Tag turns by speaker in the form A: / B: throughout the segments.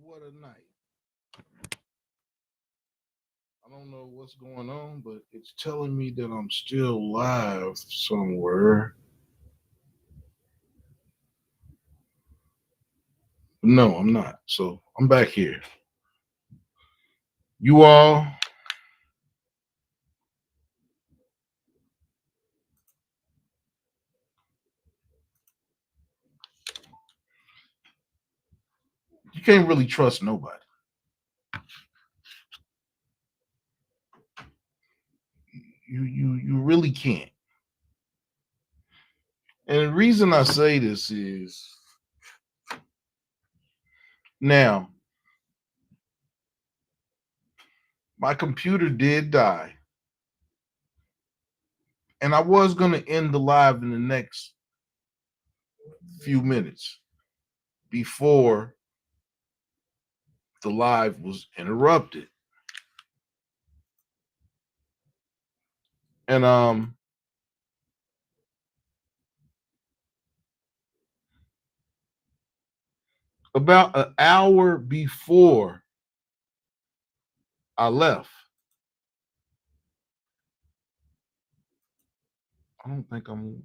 A: What a night. I don't know what's going on, but it's telling me that I'm still live somewhere. No, I'm not. So I'm back here. You all, you can't really trust nobody. You really can't. And the reason I say this is now my computer did die, and I was gonna end the live in the next few minutes before the live was interrupted. And about an hour before I left, I don't think I'm.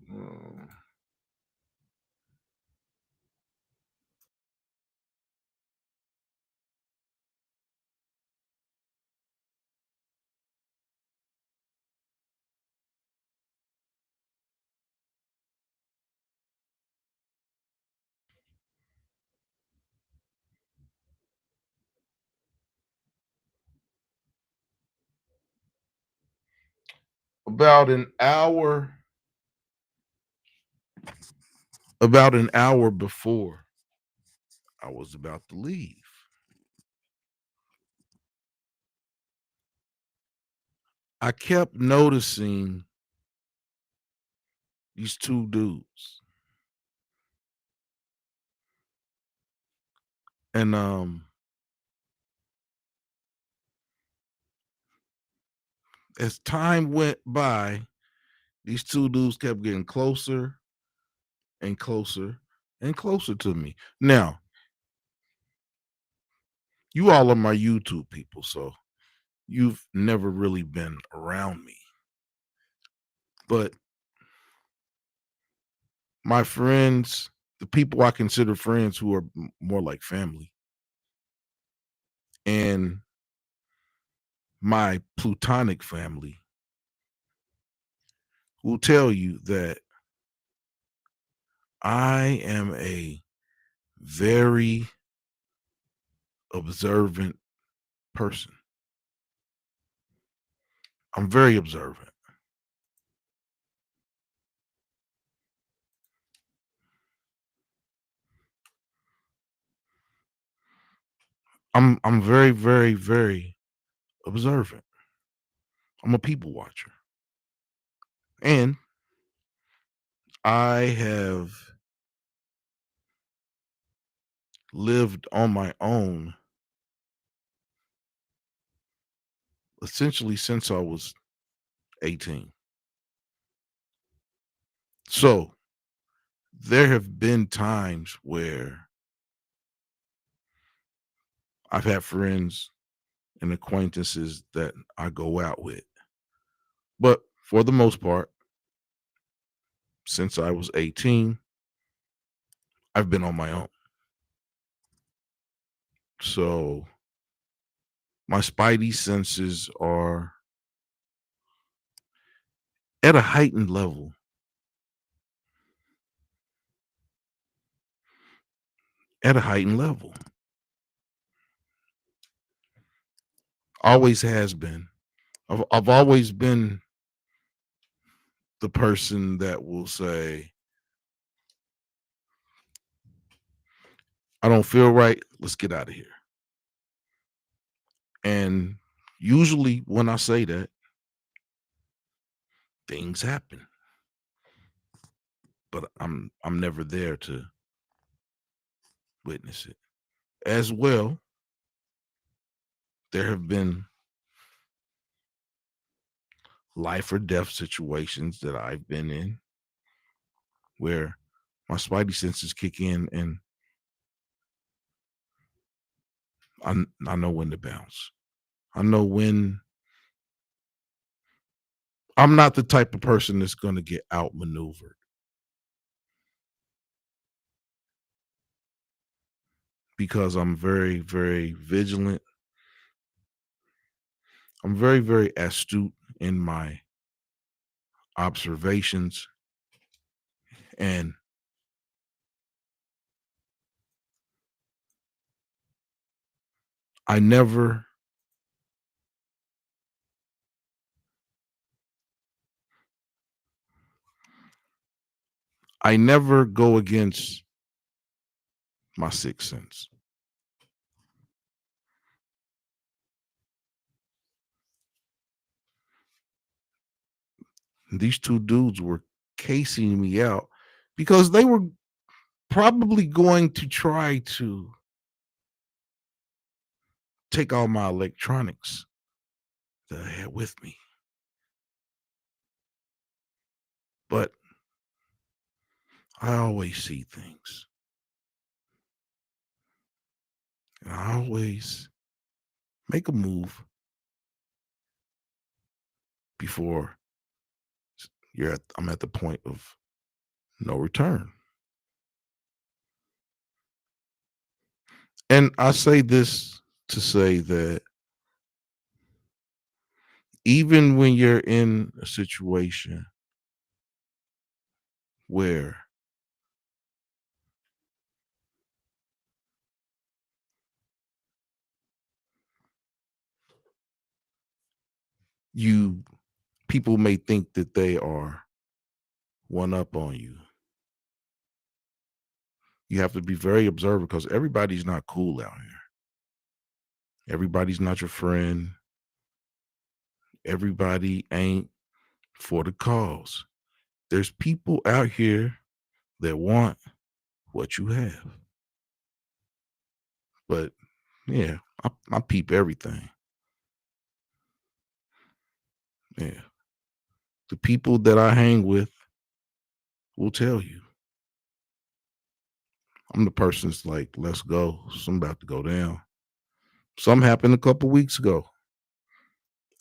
A: About an hour, about an hour before I was about to leave, I kept noticing these two dudes, and as time went by, these two dudes kept getting closer and closer and closer to me. Now, you all are my YouTube people, so you've never really been around me. But my friends, the people I consider friends who are more like family, and my plutonic family will tell you that I am a very observant person. I'm very observant. I'm very, very, very observant. I'm a people watcher. And I have lived on my own essentially since I was 18. So there have been times where I've had friends and acquaintances that I go out with. But for the most part, since I was 18, I've been on my own. So my spidey senses are at a heightened level. At a heightened level. Always has been. I've always been the person that will say, I don't feel right. Let's get out of here. And usually when I say that, things happen. But I'm never there to witness it. As well, there have been life or death situations that I've been in where my spidey senses kick in and I know when to bounce. I know when I'm not the type of person that's gonna get outmaneuvered because I'm very, very vigilant. I'm very, very astute in my observations, and I never I never go against my sixth sense. These two dudes were casing me out because they were probably going to try to take all my electronics that I had with me. But I always see things. And I always make a move before I'm at the point of no return. And I say this to say that even when you're in a situation where you people may think that they are one up on you, you have to be very observant because everybody's not cool out here. Everybody's not your friend. Everybody ain't for the cause. There's people out here that want what you have. But yeah, I peep everything. Yeah. The people that I hang with will tell you. I'm the person that's like, let's go. Something about to go down. Something happened a couple weeks ago.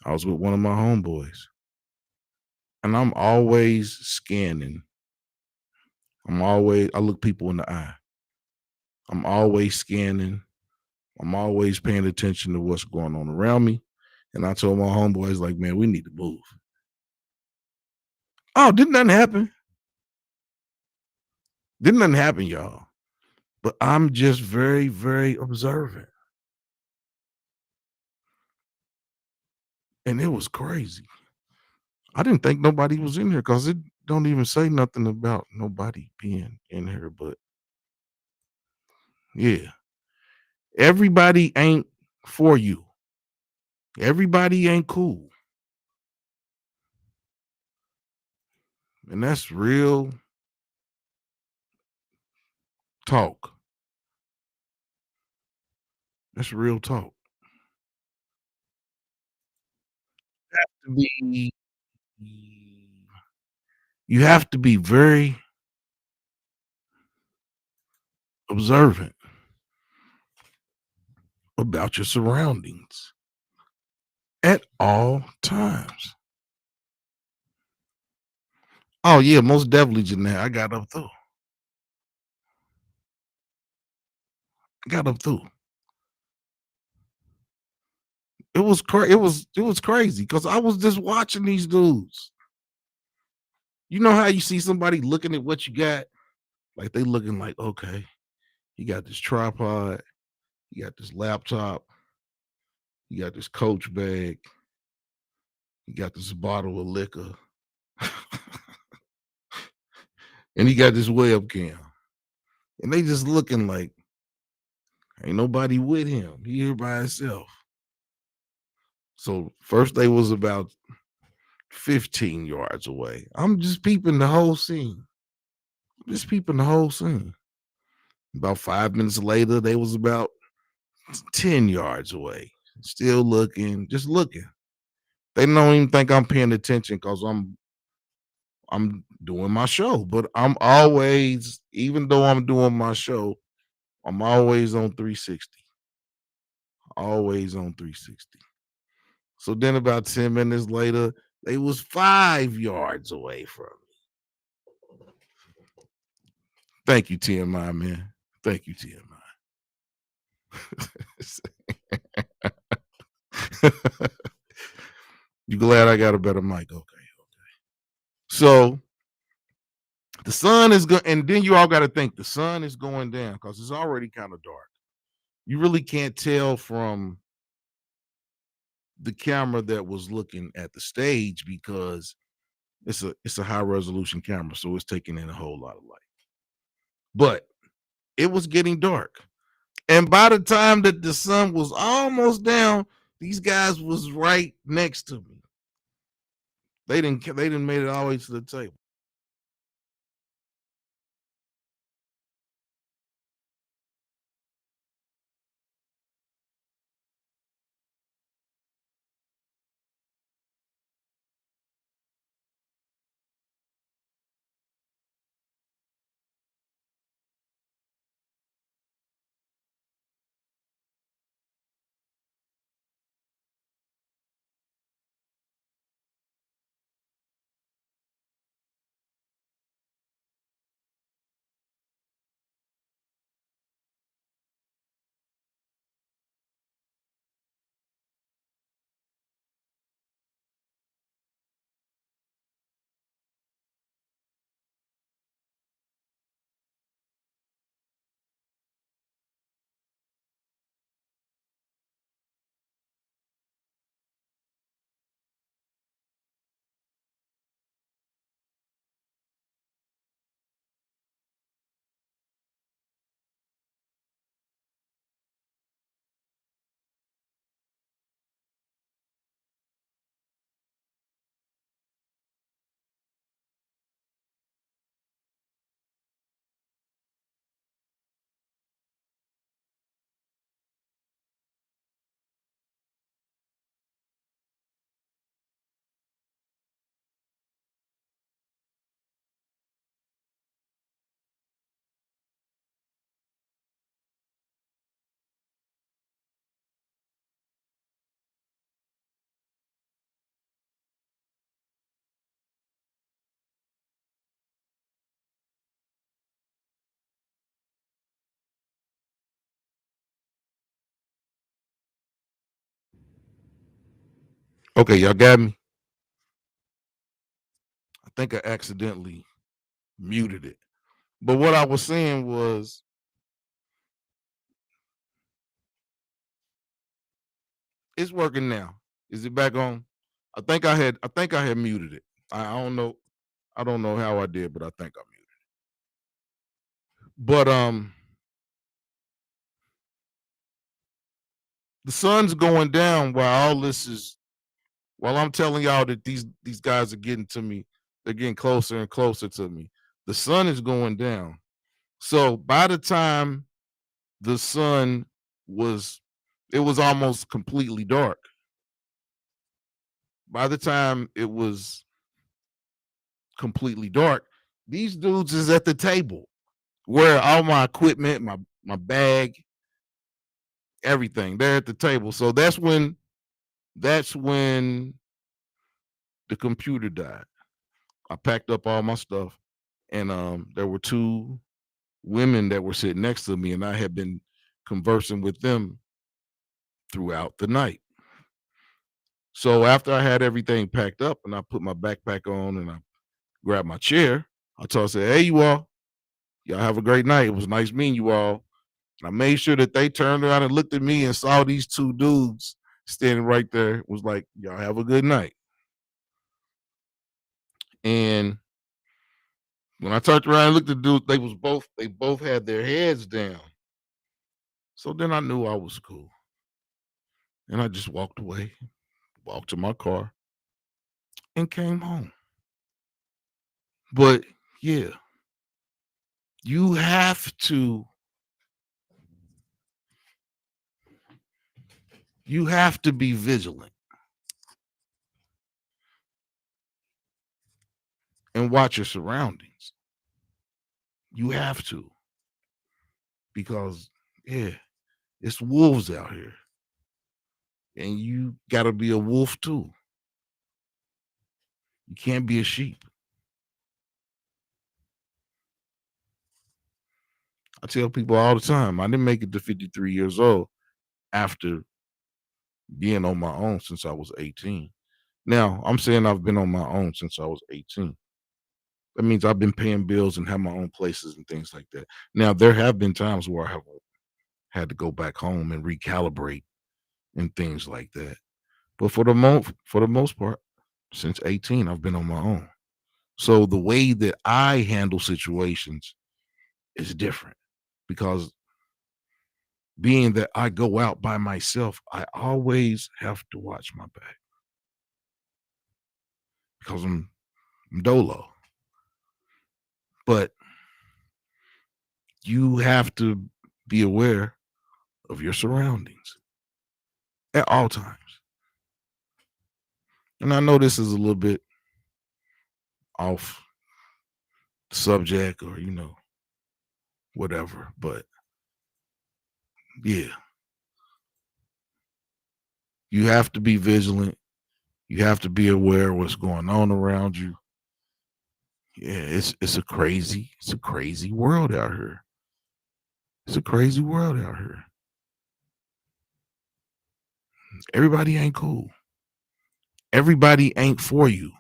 A: I was with one of my homeboys, and I'm always scanning. I look people in the eye. I'm always scanning. I'm always paying attention to what's going on around me. And I told my homeboys, like, man, we need to move. Oh, didn't nothing happen. Didn't nothing happen, y'all. But I'm just very, very observant. And it was crazy. I didn't think nobody was in here because it don't even say nothing about nobody being in here. But yeah, everybody ain't for you. Everybody ain't cool. And that's real talk. That's real talk. To be You have to be very observant about your surroundings at all times. Oh yeah, most definitely, Jeanette. I got up through. I got up through. It was crazy because I was just watching these dudes. You know how you see somebody looking at what you got? Like they looking like, okay, you got this tripod, you got this laptop, you got this coach bag, you got this bottle of liquor, and he got this webcam. And they just looking like ain't nobody with him. He here by himself. So first they was about 15 yards away. I'm just peeping the whole scene. Just peeping the whole scene. About 5 minutes later, they was about 10 yards away. Still looking, just looking. They don't even think I'm paying attention because I'm doing my show. But I'm always, even though I'm doing my show, I'm always on 360. always on 360. So then about 10 minutes later, they was 5 yards away from me. Thank you, TMI, man. Thank you, TMI. You glad I got a better mic? Okay. So the sun is going, and then you all got to think the sun is going down because it's already kind of dark. You really can't tell from the camera that was looking at the stage because it's a high resolution camera, so it's taking in a whole lot of light. But it was getting dark. And by the time that the sun was almost down, these guys was right next to me. They didn't made it all the way to the table. Okay, y'all got me. I think I accidentally muted it. But what I was saying was it's working now. Is it back on? I think I had muted it. I don't know. I don't know how I did, but I think I muted it. But the sun's going down while I'm telling y'all that these guys are getting to me. They're getting closer and closer to me. The sun is going down. So by the time the sun was it was almost completely dark. By the time it was completely dark, these dudes is at the table where all my equipment, my bag, everything, they're at the table. So that's when the computer died. I packed up all my stuff, and there were two women that were sitting next to me, and I had been conversing with them throughout the night. So after I had everything packed up and I put my backpack on and I grabbed my chair, I told I said, "Hey, you y'all have a great night. It was nice meeting you all." And I made sure that they turned around and looked at me and saw these two dudes standing right there. Was like, "Y'all have a good night." And when I turned around and looked at the dudes, they both had their heads down. So then I knew I was cool. And I just walked away, walked to my car, and came home. But yeah, you have to be vigilant and watch your surroundings. You have to, because yeah, it's wolves out here. and you got to be a wolf too. You can't be a sheep. I tell people all the time, I didn't make it to 53 years old after being on my own since I was 18. Now, I'm saying I've been on my own since I was 18. That means I've been paying bills and have my own places and things like that. Now, there have been times where I have had to go back home and recalibrate and things like that. But for the most part, since 18, I've been on my own. So the way that I handle situations is different because being that I go out by myself, I always have to watch my back because I'm dolo. But you have to be aware of your surroundings at all times. And I know this is a little bit off subject or, whatever, but yeah, you have to be vigilant. You have to be aware of what's going on around you. Yeah, it's a crazy world out here. It's a crazy world out here. Everybody ain't cool. Everybody ain't for you.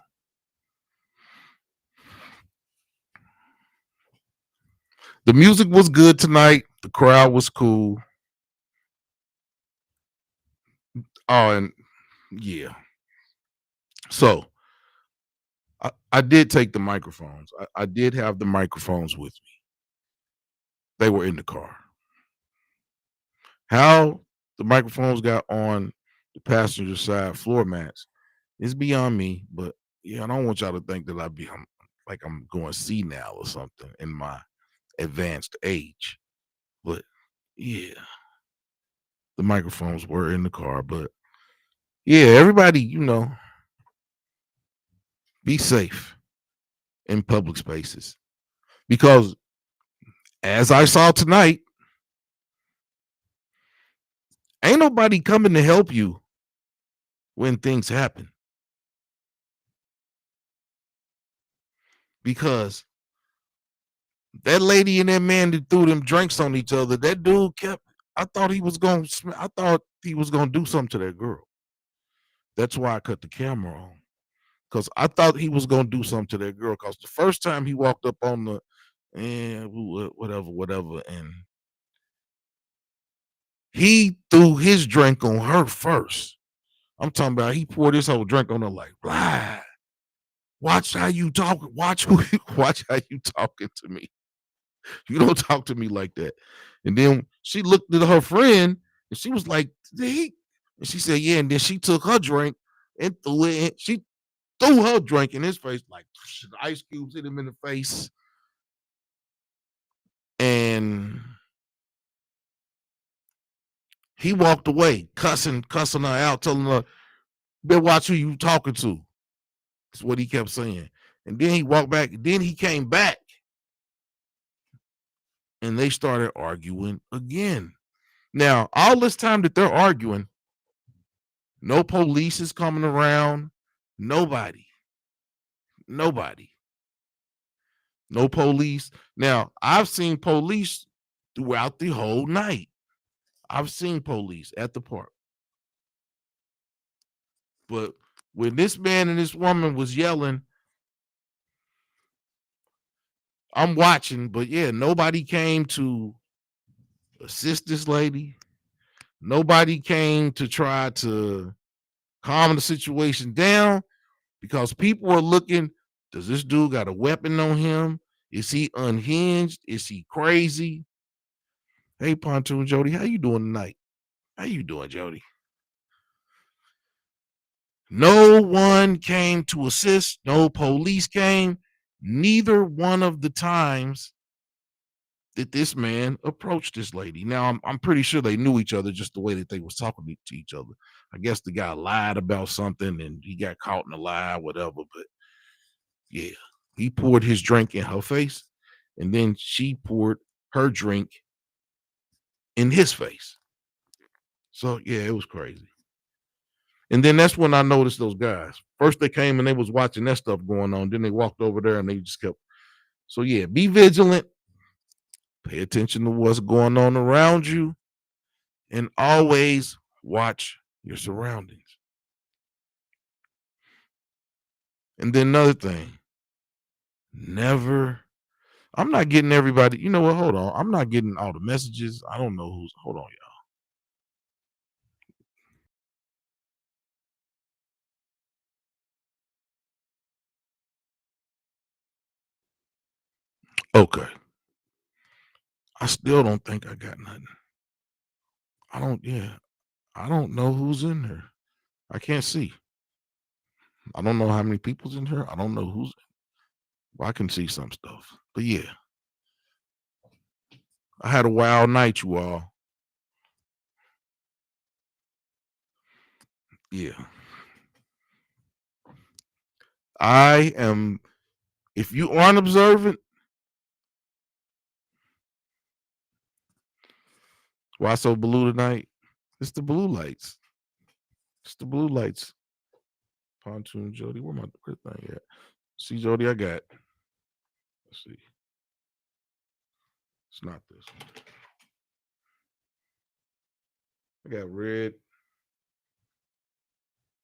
A: The music was good tonight. The crowd was cool. Oh, and yeah. So I did take the microphones. I did have the microphones with me. They were in the car. How the microphones got on the passenger side floor mats is beyond me. But yeah, I don't want y'all to think that I'm like I'm going senile or something in my advanced age. But yeah, the microphones were in the car. But yeah, everybody, be safe in public spaces because as I saw tonight, ain't nobody coming to help you when things happen because that lady and that man that threw them drinks on each other, that dude kept. I thought he was going. I thought he was going to do something to that girl. That's why I cut the camera on because I thought he was going to do something to that girl. Because the first time he walked up on the, whatever, and he threw his drink on her first. I'm talking about he poured his whole drink on her like, blah. Watch how you talk. Watch how you talking to me. You don't talk to me like that. And then she looked at her friend and she was like, "Did And she said, yeah. And then she took her drink and threw it. She threw her drink in his face, like ice cubes hit him in the face. And he walked away, cussing her out, telling her, better watch who you talking to. That's what he kept saying. And then he walked back. Then he came back. And they started arguing again. Now, all this time that they're arguing, no police is coming around. Nobody. Nobody. No police. Now, I've seen police throughout the whole night. I've seen police at the park. But when this man and this woman was yelling, I'm watching, but yeah, nobody came to assist this lady. Nobody came to try to calm the situation down because people are looking, does this dude got a weapon on him? Is he unhinged? Is he crazy? Hey, Pontoon Jody, how you doing tonight? How you doing, Jody? No one came to assist. No police came. Neither one of the times that this man approached this lady. Now, I'm pretty sure they knew each other just the way that they was talking to each other. I guess the guy lied about something and he got caught in a lie, whatever. But yeah, he poured his drink in her face and then she poured her drink in his face. So yeah, it was crazy. And then that's when I noticed those guys. First they came and they was watching that stuff going on. Then they walked over there and they just kept. So yeah, be vigilant. Pay attention to what's going on around you, and always watch your surroundings. And then another thing, never. I'm not getting everybody. You know what? Hold on. I'm not getting all the messages. I don't know who's. Hold on, y'all. Okay. I still don't think I got nothing. I don't. Yeah. I don't know who's in there. I can't see. I don't know how many people's in here. I don't know who's. Well, I can see some stuff. But yeah, I had a wild night, you all. Yeah. I am. If you aren't observant, why so blue tonight? It's the blue lights. It's the blue lights. Pontoon Jody. Where thing at? See, Jody, I got. Let's see. It's not this one. I got red,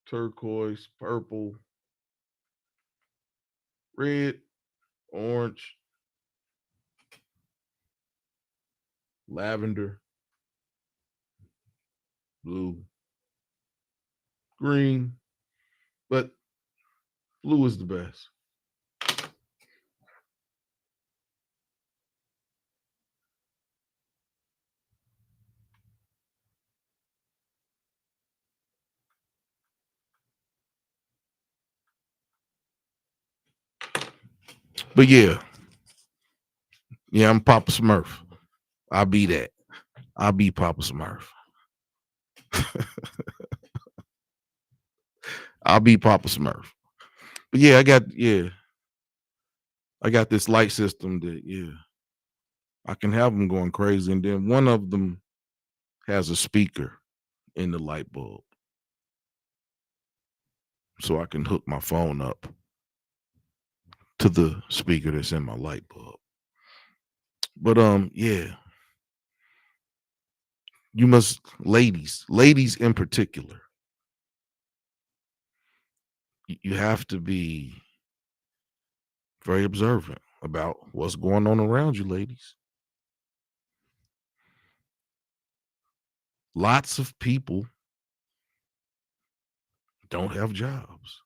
A: turquoise, purple, red, orange, lavender, blue, green, but blue is the best. But yeah, I'm Papa Smurf. I'll be that. I'll be Papa Smurf. I'll be Papa Smurf. But yeah, I got this light system that I can have them going crazy, and then one of them has a speaker in the light bulb, so I can hook my phone up to the speaker that's in my light bulb. But yeah, you must, ladies in particular, you have to be very observant about what's going on around you, ladies. Lots of people don't have jobs.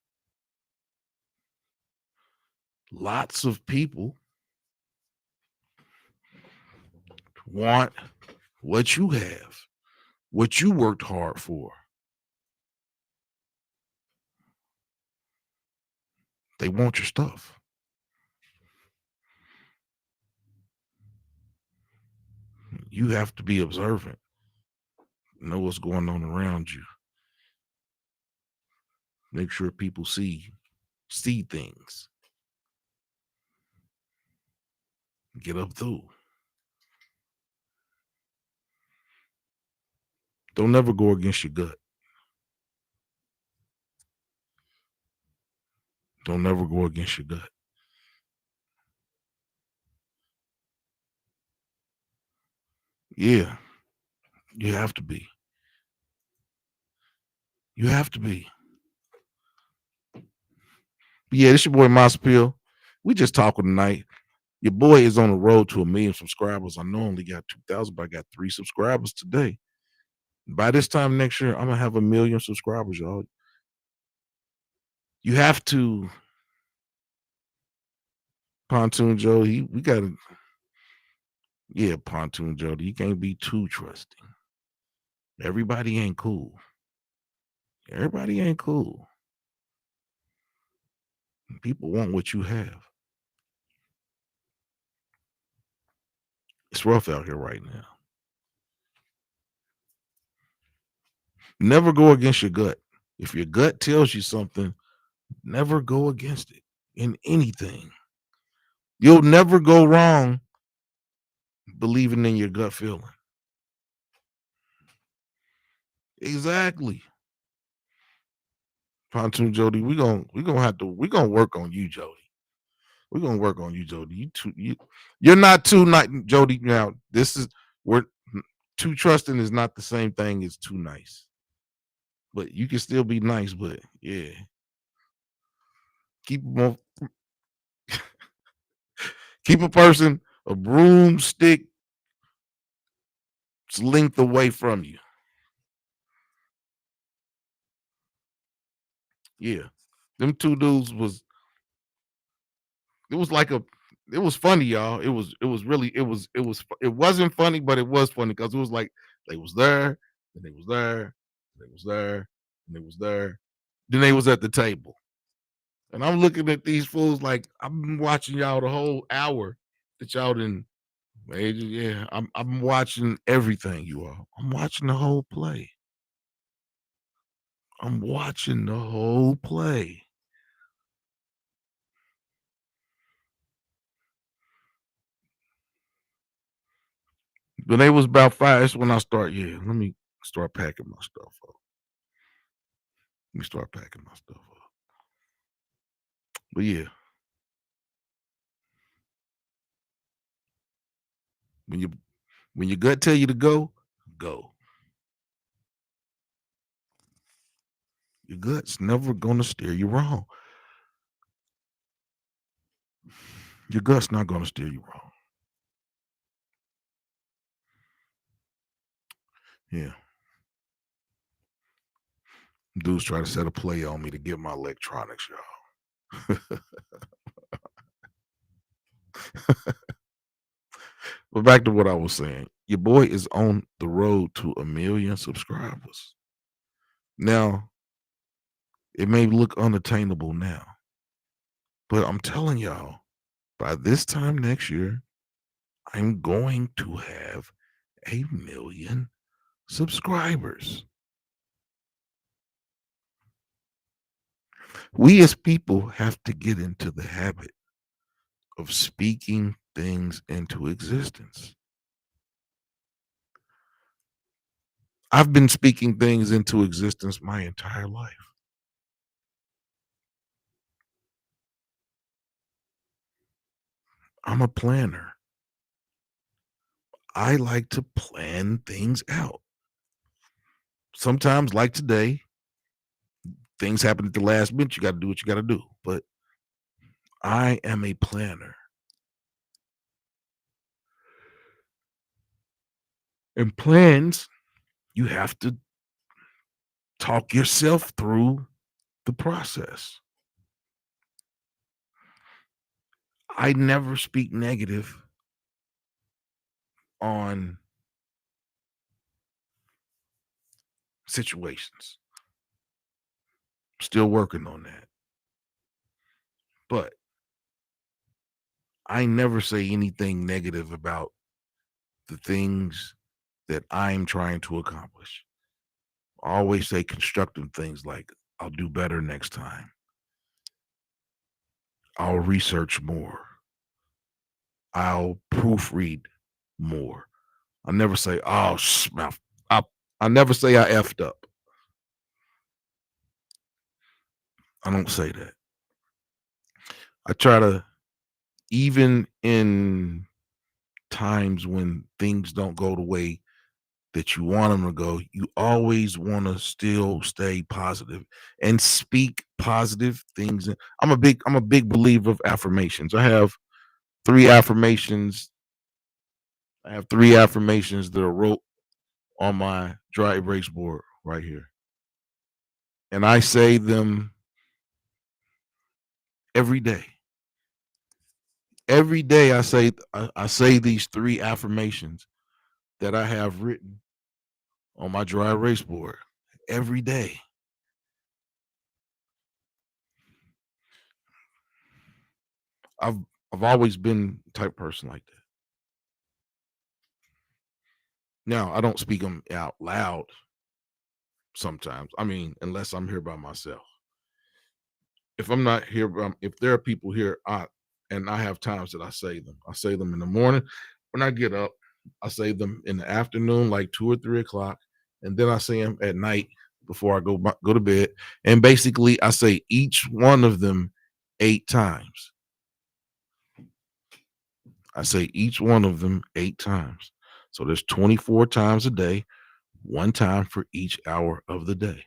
A: Lots of people want what you have, what you worked hard for. They want your stuff. You have to be observant, know what's going on around you. Make sure people see things. Get up through. Don't never go against your gut. Don't never go against your gut. Yeah, you have to be. You have to be. But yeah, this your boy Maas. We just talking tonight. Your boy is on the road to 1 million subscribers. I know I only got 2,000, but I got 3 subscribers today. By this time next year, I'm gonna have 1 million subscribers, y'all. You have to. Pontoon Joe, we gotta. Yeah, Pontoon Joe, you can't be too trusting. Everybody ain't cool. Everybody ain't cool. People want what you have. It's rough out here right now. Never go against your gut. If your gut tells you something, never go against it in anything. You'll never go wrong believing in your gut feeling. Exactly. Pontoon Jody, we gonna have to work on you, Jody. We're gonna work on you, Jody. You're not too nice, Jody. Now this is we're too trusting is not the same thing as too nice. But you can still be nice, but yeah, keep 'em on, keep a person a broomstick length away from you. Yeah, them two dudes was it was like a it was funny, y'all. It was really it wasn't funny, but it was funny because it was like they was there, and they was there, they was there, and they was there. Then they was at the table. And I'm looking at these fools like I've been watching y'all the whole hour that y'all didn't yeah. I'm watching everything, you all. I'm watching the whole play. I'm watching the whole play. When they was about five, that's when I start, yeah, let me start packing my stuff up. Let me start packing my stuff up. But yeah, when you when your gut tell you to go, go. Your gut's never gonna steer you wrong. Your gut's not gonna steer you wrong. Yeah. Dudes try to set a play on me to get my electronics, y'all. But back to what I was saying. Your boy is on the road to 1 million subscribers. Now, it may look unattainable now, but I'm telling y'all, by this time next year, I'm going to have 1 million subscribers. We as people have to get into the habit of speaking things into existence. I've been speaking things into existence my entire life. I'm a planner. I like to plan things out. Sometimes, like today, things happen at the last minute. You got to do what you got to do. But I am a planner. And plans, you have to talk yourself through the process. I never speak negative on situations. Still working on that. But I never say anything negative about the things that I'm trying to accomplish. I always say constructive things like, I'll do better next time. I'll research more. I'll proofread more. I never say, oh, I, I never say I effed up. I don't say that. I try to, even in times when things don't go the way that you want them to go, you always want to still stay positive and speak positive things. I'm a big believer of affirmations. Three affirmations. I have three affirmations that are wrote on my dry erase board right here. And I say them every day. Every day I say these three affirmations that I have written on my dry erase board every day. I've I've always been the type of person like that. Now I don't speak them out loud sometimes. I mean, unless I'm here by myself. If I'm not here, if there are people here, and I have times that I say them. I say them in the morning when I get up. I say them in the afternoon, like 2 or 3 o'clock, and then I say them at night before I go to bed, and basically I say each one of them 8 times. I say each one of them 8 times. So there's 24 times a day, one time for each hour of the day.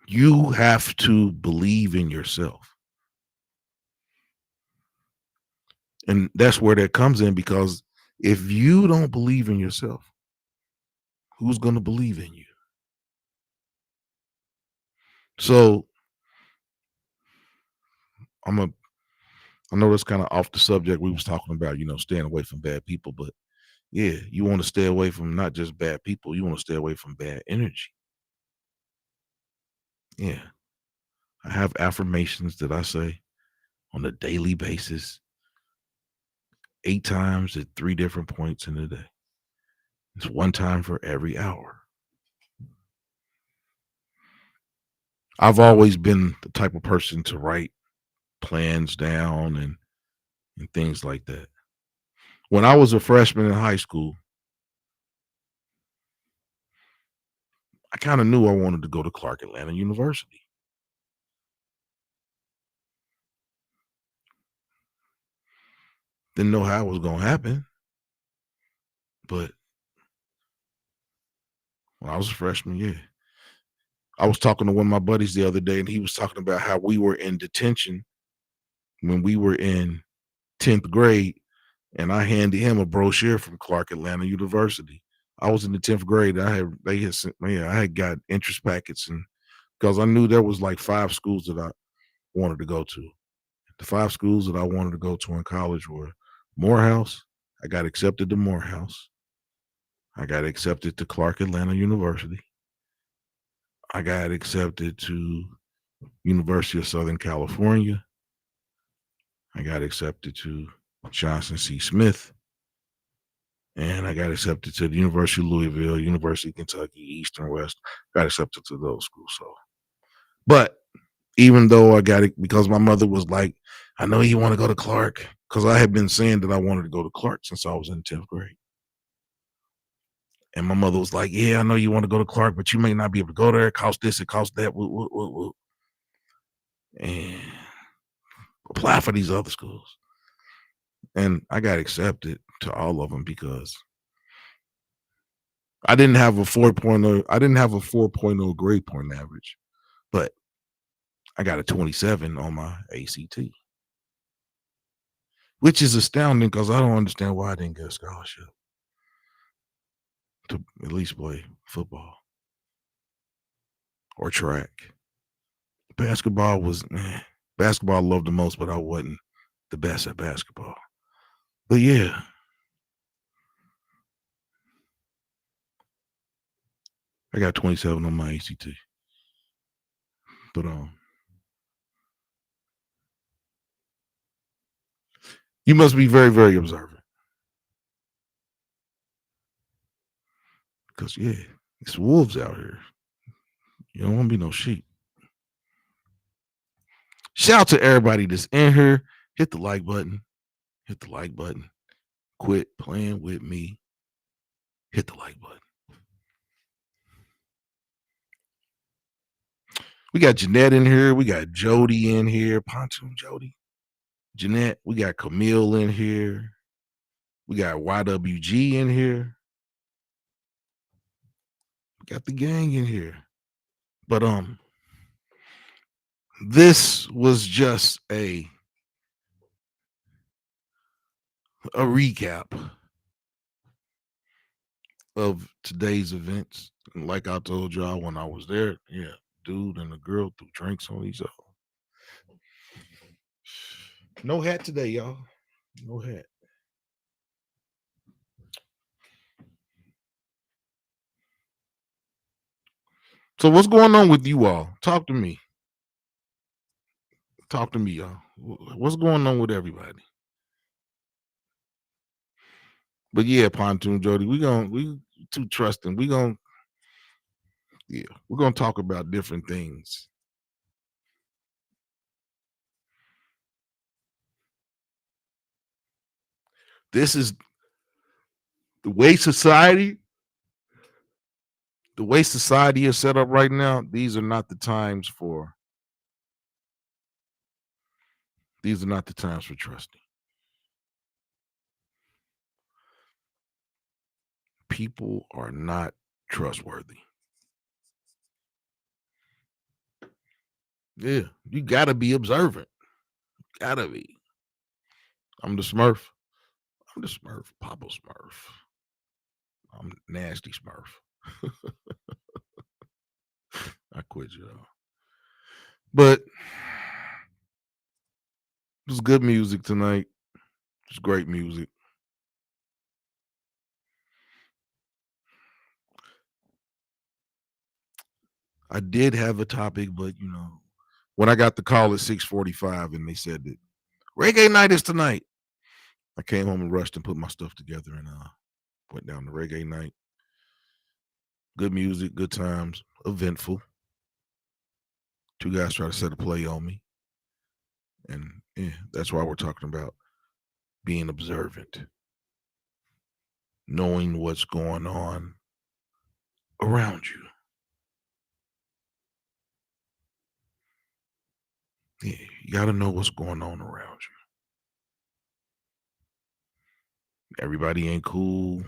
A: You have to believe in yourself. And that's where that comes in, because if you don't believe in yourself, who's going to believe in you? So I'm a I know that's kind of off the subject. We was talking about, staying away from bad people, but yeah, you want to stay away from not just bad people, you want to stay away from bad energy. Yeah. I have affirmations that I say on a daily basis, 8 times at 3 different points in the day. It's one time for every hour. I've always been the type of person to write plans down and things like that. When I was a freshman in high school, I kind of knew I wanted to go to Clark Atlanta University. Didn't know how it was going to happen, but when I was a freshman, yeah. I was talking to one of my buddies the other day, and he was talking about how we were in detention when we were in 10th grade, and I handed him a brochure from Clark Atlanta University. I was in the 10th grade. They had sent me, I had got interest packets, and because I knew there was like 5 schools that I wanted to go to. The 5 schools that I wanted to go to in college were Morehouse. I got accepted to Morehouse. I got accepted to Clark Atlanta University. I got accepted to University of Southern California. I got accepted to Johnson C. Smith. And I got accepted to the University of Louisville, University of Kentucky, East and West. Got accepted to those schools. So, but even though I got it, because my mother was like, I know you want to go to Clark, because I had been saying that I wanted to go to Clark since I was in 10th grade. And my mother was like, yeah, I know you want to go to Clark, but you may not be able to go there. It costs this, it costs that. And apply for these other schools. And I got accepted to all of them because I didn't have a 4.0. I didn't have a 4.0 grade point average, but I got a 27 on my ACT, which is astounding because I don't understand why I didn't get a scholarship to at least play football or track. Basketball was basketball I loved the most, but I wasn't the best at basketball. But yeah, I got 27 on my ACT. But you must be very, very observant. Because yeah, it's wolves out here. You don't want to be no sheep. Shout out to everybody that's in here. Hit the like button. Hit the like button. Quit playing with me. Hit the like button. We got Jeanette in here. We got Jody in here. Pontoon Jody. Jeanette. We got Camille in here. We got YWG in here. We got the gang in here. But this was just a recap of today's events. And like I told y'all when I was there, yeah, dude and the girl threw drinks on each other. No hat today, y'all. No hat. So what's going on with you all? Talk to me. Talk to me, y'all. What's going on with everybody? But yeah, Pontoon Jody, we too trusting. We're gonna talk about different things. This is The way society, the way society is set up right now, these are not the times for trusting. People are not trustworthy. Yeah, you gotta be observant. Gotta be. I'm the Smurf. I'm the Smurf. Papa Smurf. I'm nasty Smurf. I quit y'all. But it was good music tonight. It's great music. I did have a topic, but when I got the call at 6:45 and they said that Reggae Night is tonight, I came home and rushed and put my stuff together and went down to Reggae Night. Good music, good times, eventful. Two guys try to set a play on me. And yeah, that's why we're talking about being observant, knowing what's going on around you. Yeah, you got to know what's going on around you. Everybody ain't cool,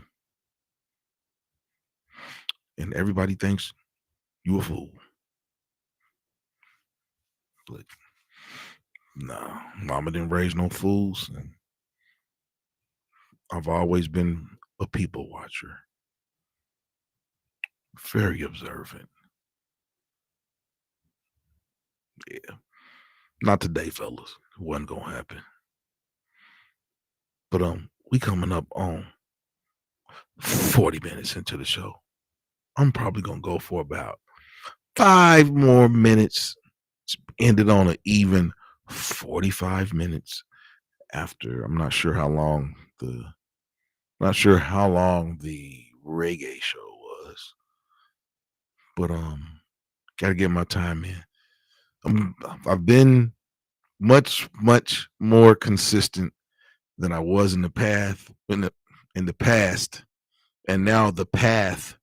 A: and everybody thinks you a fool. But nah, mama didn't raise no fools, and I've always been a people watcher, very observant. Yeah, not today, fellas. It wasn't gonna happen. But we coming up on 40 minutes into the show. I'm probably gonna go for about 5 more minutes. Ended on an even 45 minutes after. Not sure how long the reggae show was, but gotta get my time in. I've been much more consistent than I was in the past, and now the path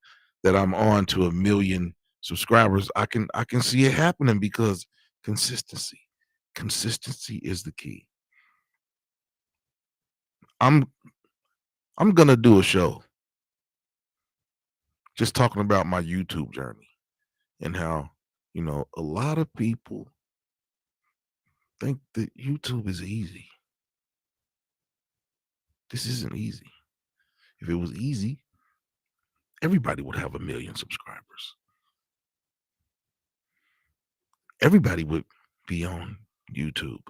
A: that I'm on to 1 million subscribers, I can see it happening because consistency. Consistency is the key. I'm I'm gonna do a show just talking about my YouTube journey and how, a lot of people think that YouTube is easy. This isn't easy. If it was easy, everybody would have 1 million subscribers. Everybody would be on YouTube,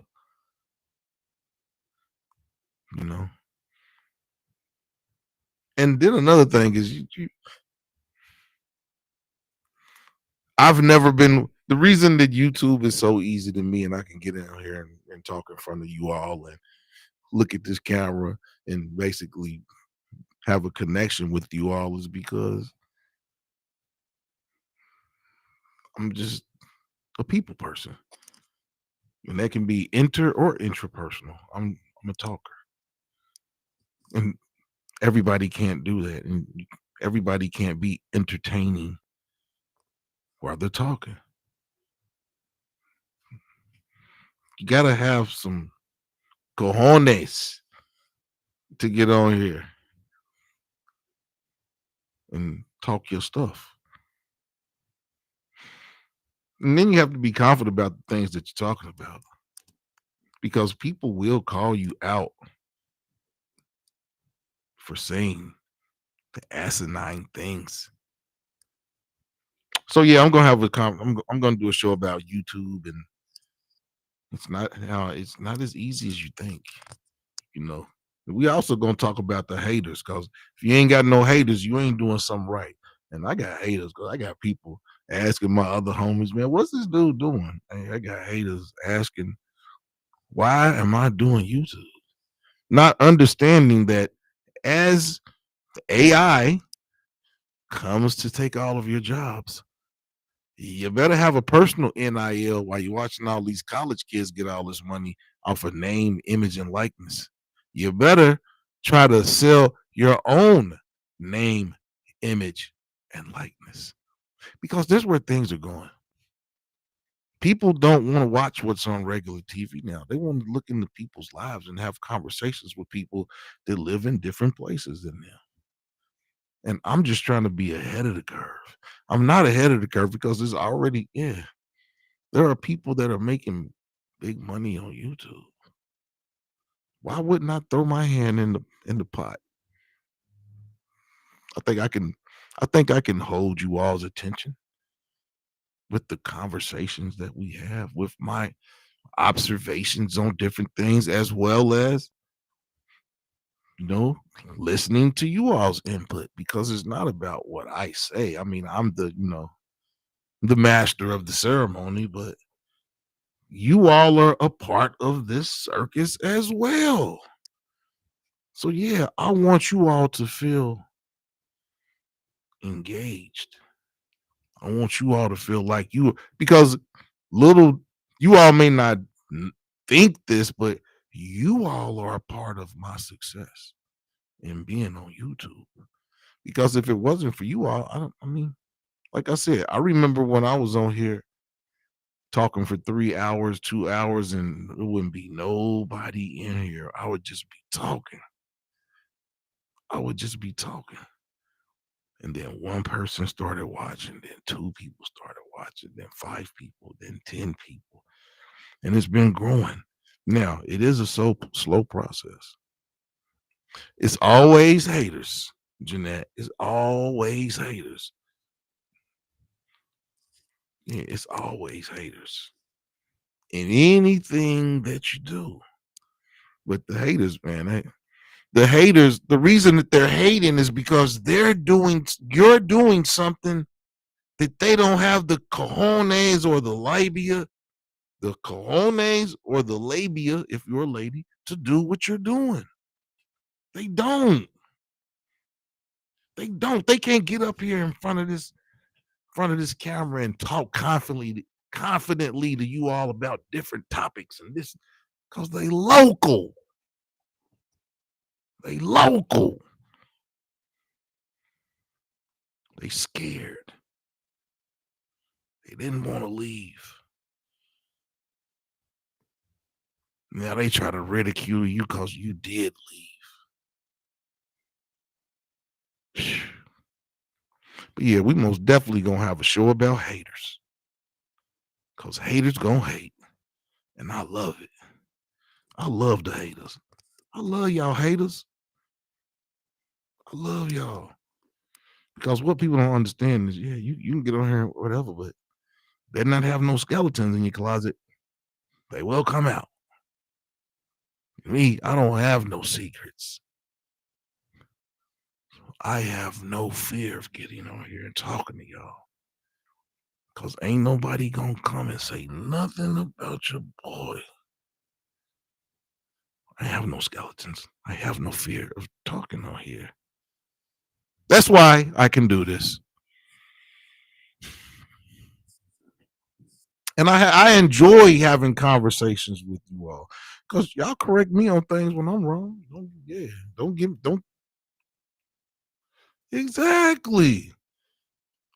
A: you know. And then another thing is I've never been the reason that YouTube is so easy to me and I can get in here and talk in front of you all and look at this camera and basically have a connection with you all is because I'm just a people person. And that can be inter or intrapersonal. I'm a talker. And everybody can't do that. And everybody can't be entertaining while they're talking. You gotta have some cojones to get on here and talk your stuff. And then you have to be confident about the things that you're talking about because people will call you out for saying the asinine things. So yeah, I'm gonna have I'm gonna do a show about YouTube, and it's not as easy as you think. You know, we also gonna talk about the haters because if you ain't got no haters, you ain't doing something right. And I got haters because I got people asking my other homies, man, what's this dude doing? Hey, I got haters asking, why am I doing YouTube? Not understanding that as AI comes to take all of your jobs, you better have a personal NIL while you're watching all these college kids get all this money off of name, image, and likeness. You better try to sell your own name, image, and likeness. Because this is where things are going. People don't want to watch what's on regular TV now. They want to look into people's lives and have conversations with people that live in different places than them. And I'm just trying to be ahead of the curve. I'm not ahead of the curve because there's already, yeah, there are people that are making big money on YouTube. Why wouldn't I throw my hand in the pot? I think I can I think I can hold you all's attention with the conversations that we have, with my observations on different things, as well as, you know, listening to you all's input, because it's not about what I say. I mean, I'm the master of the ceremony, but you all are a part of this circus as well. So yeah, I want you all to feel engaged. I want you all to feel like you, because little you all may not n- think this, but you all are a part of my success in being on YouTube. Because if it wasn't for you all, I mean, like I said, I remember when I was on here talking for 3 hours, 2 hours, and there wouldn't be nobody in here. I would just be talking. I would just be talking. And then one person started watching, then two people started watching, then five people, then 10 people. And it's been growing. Now, it is a slow process. It's always haters, Jeanette. It's always haters. Yeah, it's always haters in anything that you do. But the haters, man, the haters, the reason that they're hating is because you're doing something that they don't have the cojones or the labia, if you're a lady, to do what you're doing. They don't. They don't. They can't get up here in front of this camera and talk confidently to you all about different topics and this, because they local. They local. They scared. They didn't want to leave. Now they try to ridicule you because you did leave. But yeah, we most definitely gonna have a show about haters. Cause haters gonna hate. And I love it. I love the haters. I love y'all haters. I love y'all. Because what people don't understand is, yeah, you can get on here whatever, but better not have no skeletons in your closet. They will come out. Me, I don't have no secrets. I have no fear of getting on here and talking to y'all. Cause ain't nobody gonna come and say nothing about your boy. I have no skeletons. I have no fear of talking on here. That's why I can do this. And I enjoy having conversations with you all. Because y'all correct me on things when I'm wrong. Don't exactly.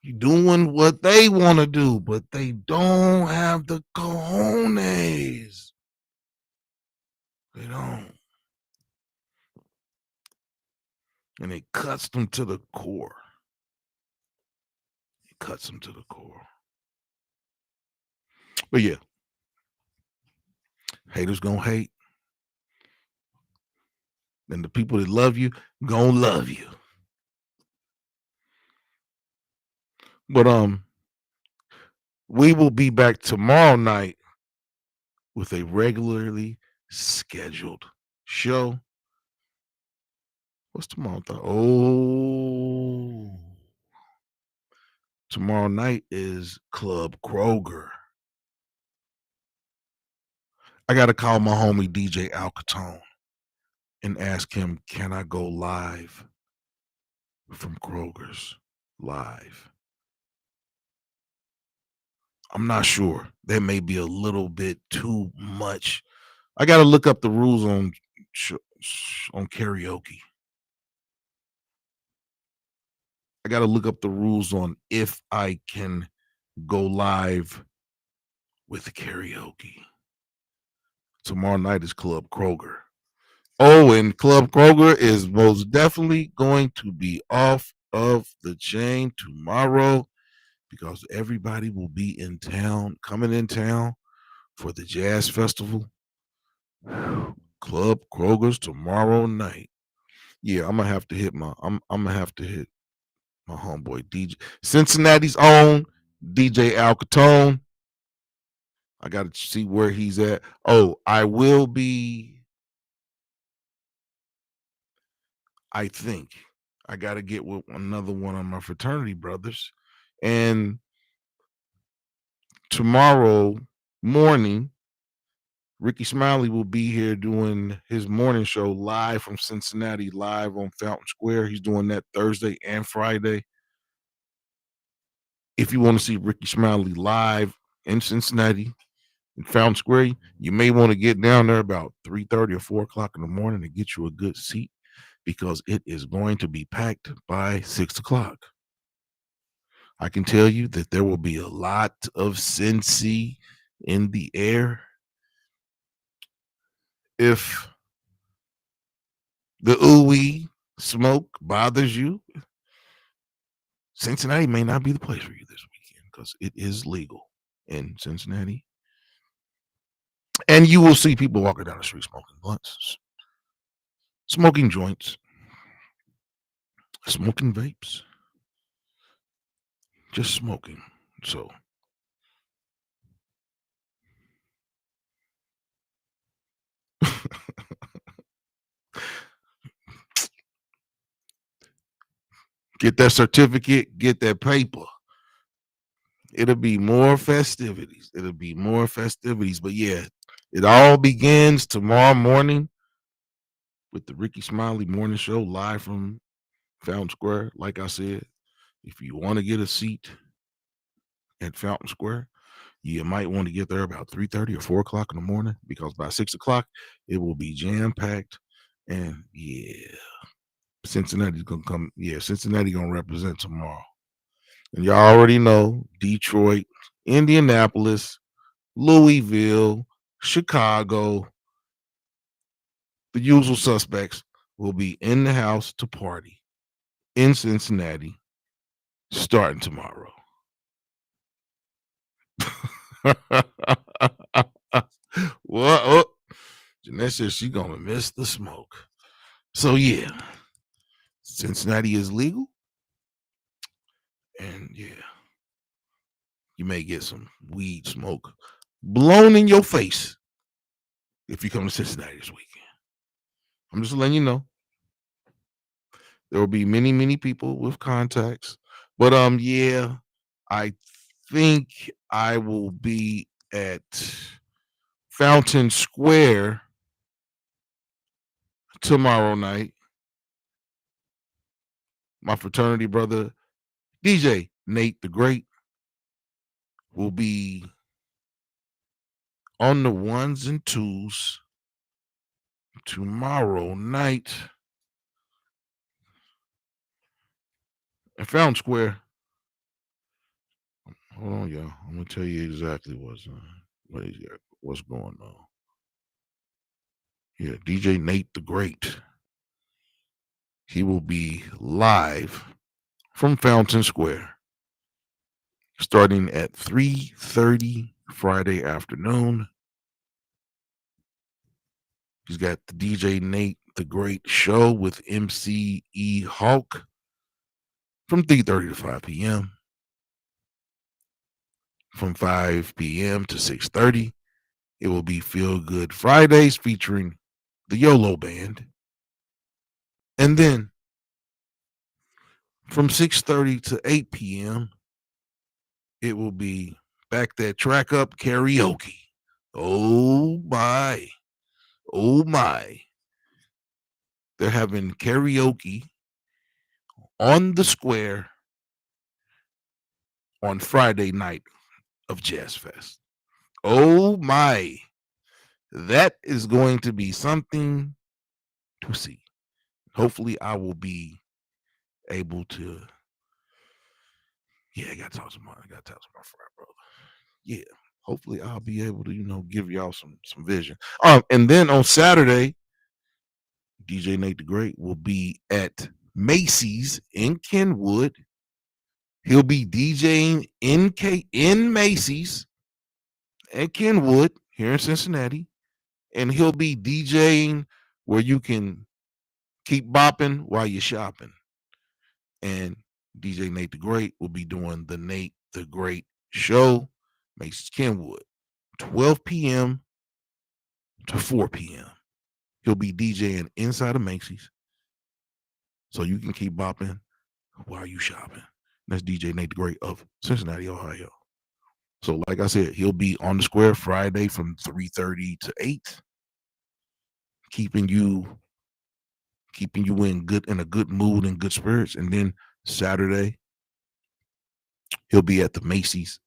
A: You doing what they want to do, but they don't have the cojones. They don't. And it cuts them to the core. It cuts them to the core. But yeah, haters gonna hate. And the people that love you gonna love you. But we will be back tomorrow night with a regularly scheduled show. What's tomorrow? Oh, tomorrow night is Club Kroger. I got to call my homie DJ Alcatone and ask him, can I go live from Kroger's live? I'm not sure. That may be a little bit too much. I got to look up the rules on karaoke. I got to look up the rules on if I can go live with karaoke. Tomorrow night is Club Kroger. Oh, and Club Kroger is most definitely going to be off of the chain tomorrow because everybody will be in town, coming in town for the jazz festival. Club Kroger's tomorrow night. Yeah, I'm gonna have to hit my I'm gonna have to hit my homeboy DJ Cincinnati's own DJ Al Capone. I gotta see where he's at. Oh, I will be, I think. I gotta get with another one of my fraternity brothers. And tomorrow morning, Ricky Smiley will be here doing his morning show live from Cincinnati, live on Fountain Square. He's doing that Thursday and Friday. If you want to see Ricky Smiley live in Cincinnati, in Fountain Square, you may want to get down there about 3:30 or 4 o'clock in the morning to get you a good seat because it is going to be packed by 6 o'clock. I can tell you that there will be a lot of Cincy in the air. If the ooey smoke bothers you, Cincinnati may not be the place for you this weekend because it is legal in Cincinnati. And you will see people walking down the street smoking blunts, smoking joints, smoking vapes, just smoking. So get that certificate, get that paper. It'll be more festivities. It'll be more festivities. But yeah, it all begins tomorrow morning with the Ricky Smiley Morning Show live from Fountain Square. Like I said, if you want to get a seat at Fountain Square, you might want to get there about 3:30 or 4 o'clock in the morning because by 6 o'clock it will be jam packed. And yeah, Cincinnati's gonna come. Yeah, Cincinnati gonna represent tomorrow. And y'all already know Detroit, Indianapolis, Louisville, Chicago, the usual suspects will be in the house to party in Cincinnati starting tomorrow. Well, oh, Jeanette says she's gonna miss the smoke. So yeah, Cincinnati is legal, and yeah, you may get some weed smoke blown in your face if you come to Cincinnati this weekend. I'm just letting you know. There will be many, many people with contacts. But yeah, I think I will be at Fountain Square tomorrow night. My fraternity brother, DJ Nate the Great, will be on the ones and twos tomorrow night at Fountain Square. Hold on, y'all. I'm gonna tell you exactly what's going on. Yeah, DJ Nate the Great. He will be live from Fountain Square starting at 3:30 Friday afternoon. He's got the DJ Nate the Great show with MC E Hawk from 3:30 to 5 p.m. From 5 p.m. to 6:30, it will be Feel Good Fridays featuring the YOLO Band. And then from 6:30 to 8 p.m., it will be Back That Track Up Karaoke. Oh my. Oh my. They're having karaoke on the square on Friday night of Jazz Fest. Oh my. That is going to be something to see. Hopefully, I will be able to Yeah, I gotta talk to my frat brother. Yeah. Hopefully I'll be able to, give y'all some vision. And then on Saturday, DJ Nate the Great will be at Macy's in Kenwood. He'll be DJing in Macy's at Kenwood here in Cincinnati, and he'll be DJing where you can keep bopping while you're shopping. And DJ Nate the Great will be doing the Nate the Great show, Macy's Kenwood, 12 p.m. to 4 p.m. He'll be DJing inside of Macy's, so you can keep bopping while you shopping. That's DJ Nate the Great of Cincinnati, Ohio. So, like I said, he'll be on the square Friday from 3:30 to 8, keeping you in a good mood and good spirits. And then Saturday, he'll be at the Macy's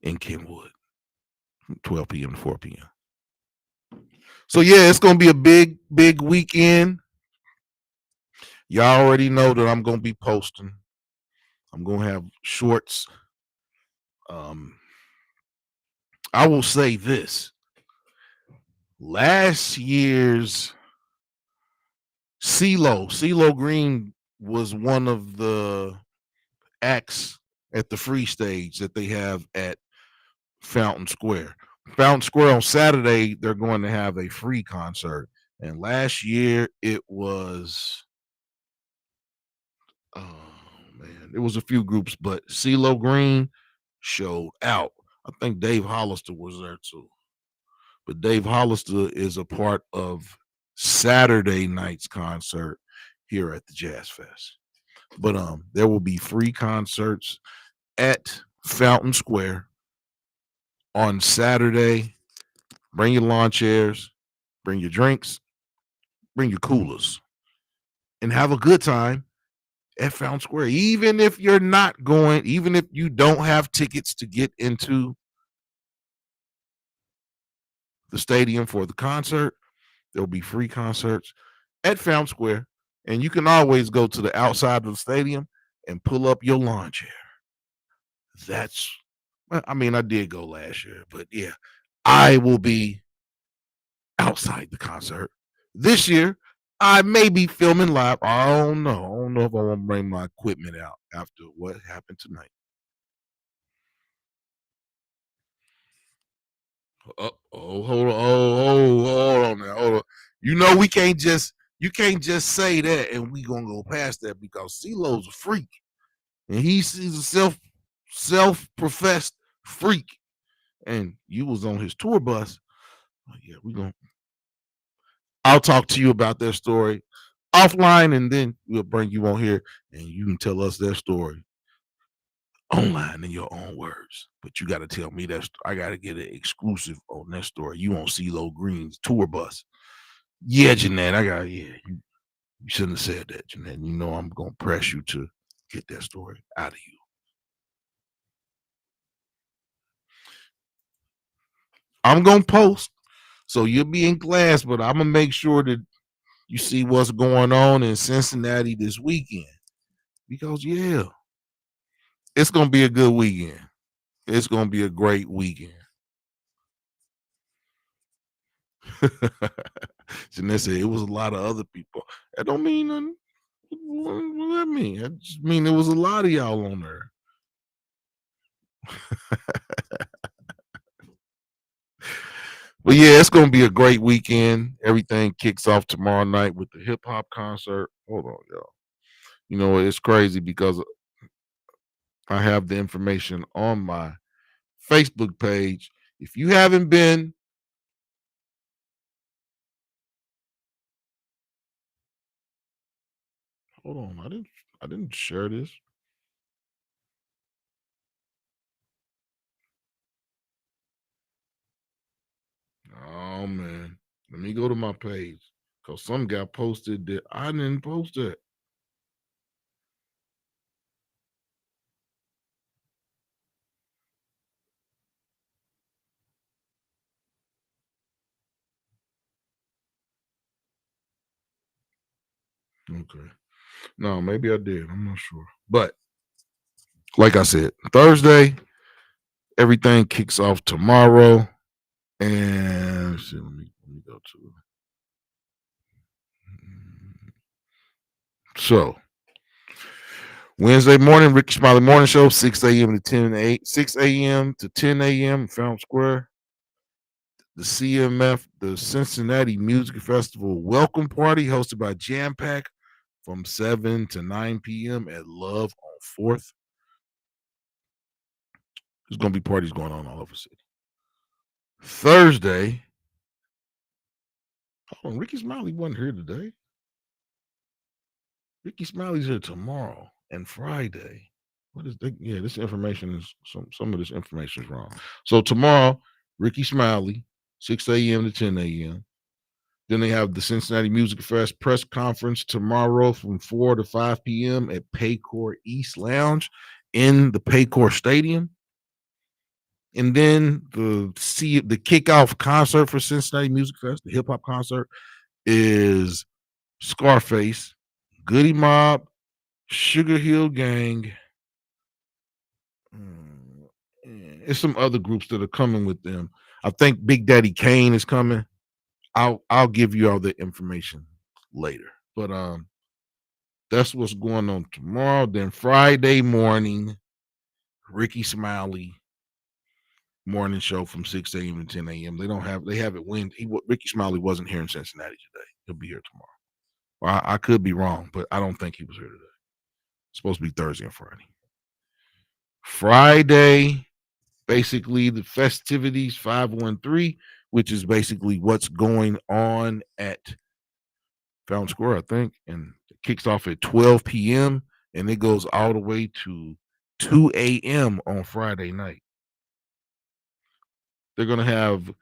A: in Kenwood, from 12 p.m. to 4 p.m. So yeah, it's gonna be a big weekend. Y'all already know that I'm gonna be posting. I'm gonna have shorts. Um, I will say this: last year's CeeLo Green was one of the acts at the free stage that they have at Fountain Square. Fountain Square on Saturday, they're going to have a free concert. And last year it was, oh man, it was a few groups, but CeeLo Green showed out. I think Dave Hollister was there too. But Dave Hollister is a part of Saturday night's concert here at the Jazz Fest. But there will be free concerts at Fountain Square on Saturday. Bring your lawn chairs, bring your drinks, bring your coolers, and have a good time at Fountain Square. Even if you're not going, even if you don't have tickets to get into the stadium for the concert, there'll be free concerts at Fountain Square. And you can always go to the outside of the stadium and pull up your lawn chair. That's, I mean, I did go last year, but yeah, I will be outside the concert. This year, I may be filming live. I don't know. I don't know if I want to bring my equipment out after what happened tonight. Hold on. Hold on now. Hold on. You know you can't just say that and we gonna go past that because CeeLo's a freak and he's a self professed freak. And you was on his tour bus. Oh, yeah, we gonna. I'll talk to you about their story offline, and then we'll bring you on here, and you can tell us their story online in your own words. But you got to tell me that I got to get an exclusive on that story. You on CeeLo Green's tour bus? Yeah, Jeanette, yeah. You shouldn't have said that, Jeanette. You know I'm gonna press you to get that story out of you. I'm gonna post, so you'll be in class, but I'm gonna make sure that you see what's going on in Cincinnati this weekend because yeah, it's gonna be a good weekend. It's gonna be a great weekend. Jeanette said it was a lot of other people. That don't mean nothing. What does that mean? That just mean there was a lot of y'all on there. But yeah, it's gonna be a great weekend. Everything kicks off tomorrow night with the hip hop concert. Hold on, y'all. You know it's crazy because I have the information on my Facebook page. If you haven't been, hold on, I didn't share this. Oh man, let me go to my page because some guy posted that I didn't post it. Okay, no, maybe I did. I'm not sure, but Like I said, Thursday, everything kicks off tomorrow. And let me go to so Wednesday morning, Ricky Smiley Morning Show, 6 a.m. to 10 a.m. Fountain Square. The CMF, the Cincinnati Music Festival welcome party hosted by Jam Pack from 7 to 9 p.m. at Love on 4th. There's going to be parties going on all over the city. Thursday, hold on, Ricky Smiley wasn't here today. Ricky Smiley's here tomorrow and Friday. What is that? Yeah, this information is some of this information is wrong. So tomorrow, Ricky Smiley, 6 a.m. to 10 a.m. Then they have the Cincinnati Music Fest press conference tomorrow from 4 to 5 p.m. at Paycor East Lounge in the Paycor Stadium. And then the kickoff concert for Cincinnati Music Fest, the hip hop concert, is Scarface, Goody Mob, Sugar Hill Gang. There's some other groups that are coming with them. I think Big Daddy Kane is coming. I'll give you all the information later. But that's what's going on tomorrow. Then Friday morning, Ricky Smiley morning show from 6 a.m. to 10 a.m. They have it when Ricky Smiley wasn't here in Cincinnati today. He'll be here tomorrow. Well, I could be wrong, but I don't think he was here today. It's supposed to be Thursday and Friday. Friday, basically the festivities 513, which is basically what's going on at Fountain Square, I think, and it kicks off at 12 p.m. and it goes all the way to 2 a.m. on Friday night. They're going to have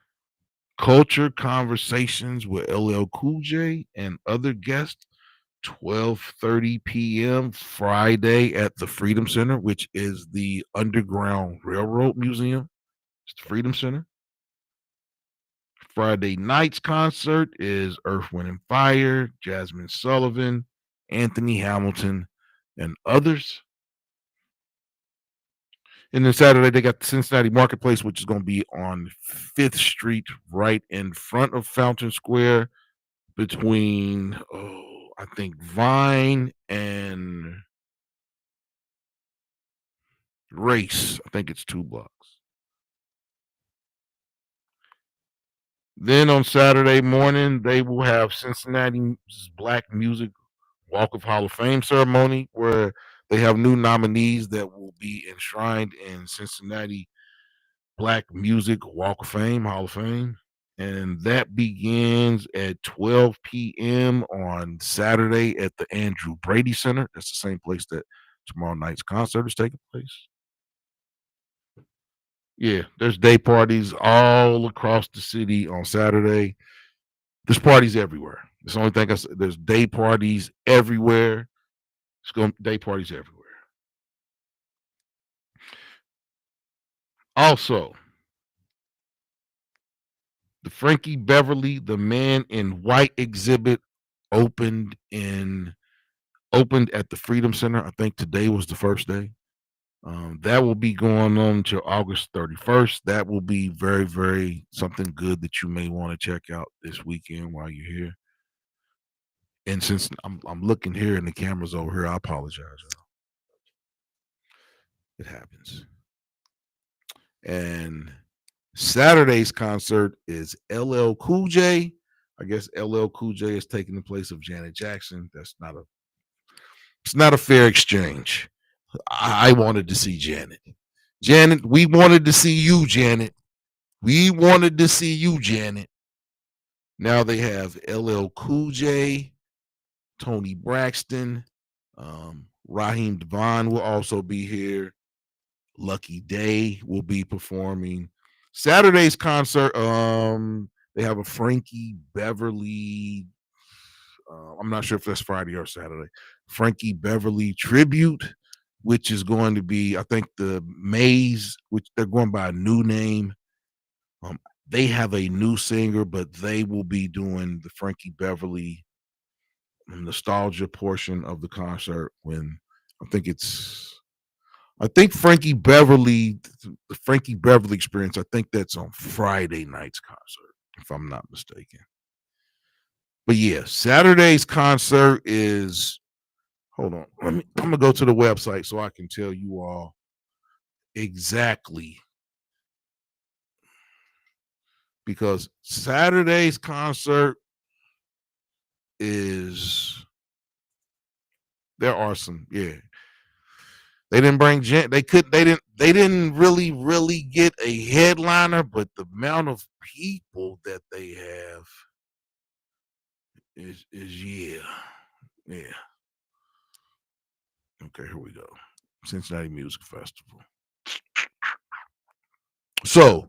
A: culture conversations with LL Cool J and other guests 12:30 p.m. Friday at the Freedom Center, which is the Underground Railroad Museum. It's the Freedom Center. Friday night's concert is Earth, Wind, and Fire, Jasmine Sullivan, Anthony Hamilton, and others. And then Saturday, they got the Cincinnati Marketplace, which is going to be on 5th Street, right in front of Fountain Square, between, I think, Vine and Race. I think it's 2 blocks. Then on Saturday morning, they will have Cincinnati's Black Music Walk of Hall of Fame ceremony, where they have new nominees that will be enshrined in Cincinnati Black Music Walk of Fame, Hall of Fame. And that begins at 12 p.m. on Saturday at the Andrew Brady Center. That's the same place that tomorrow night's concert is taking place. Yeah, there's day parties all across the city on Saturday. There's parties everywhere. That's the only thing I said. There's day parties everywhere. It's going day parties everywhere. Also, the Frankie Beverly, the Man in White exhibit opened at the Freedom Center. I think today was the first day. That will be going on until August 31st. That will be very, very something good that you may want to check out this weekend while you're here. And since I'm looking here and the camera's over here, I apologize. It happens. And Saturday's concert is LL Cool J. I guess LL Cool J is taking the place of Janet Jackson. It's not a fair exchange. I wanted to see Janet. Janet, we wanted to see you, Janet. We wanted to see you, Janet. Now they have LL Cool J, Tony Braxton, Raheem Devon will also be here. Lucky Day will be performing. Saturday's concert, they have a Frankie Beverly. I'm not sure if that's Friday or Saturday. Frankie Beverly tribute, which is going to be, I think, the Maas, which they're going by a new name. They have a new singer, but they will be doing the Frankie Beverly nostalgia portion of the concert when I think it's I think the Frankie Beverly experience, I think that's on Friday night's concert, if I'm not mistaken. But yeah, Saturday's concert is hold on. I'm gonna go to the website so I can tell you all exactly because Saturday's concert is there are some, yeah. They didn't bring they didn't really get a headliner, but the amount of people that they have is yeah. Yeah. Okay, here we go. Cincinnati Music Festival. So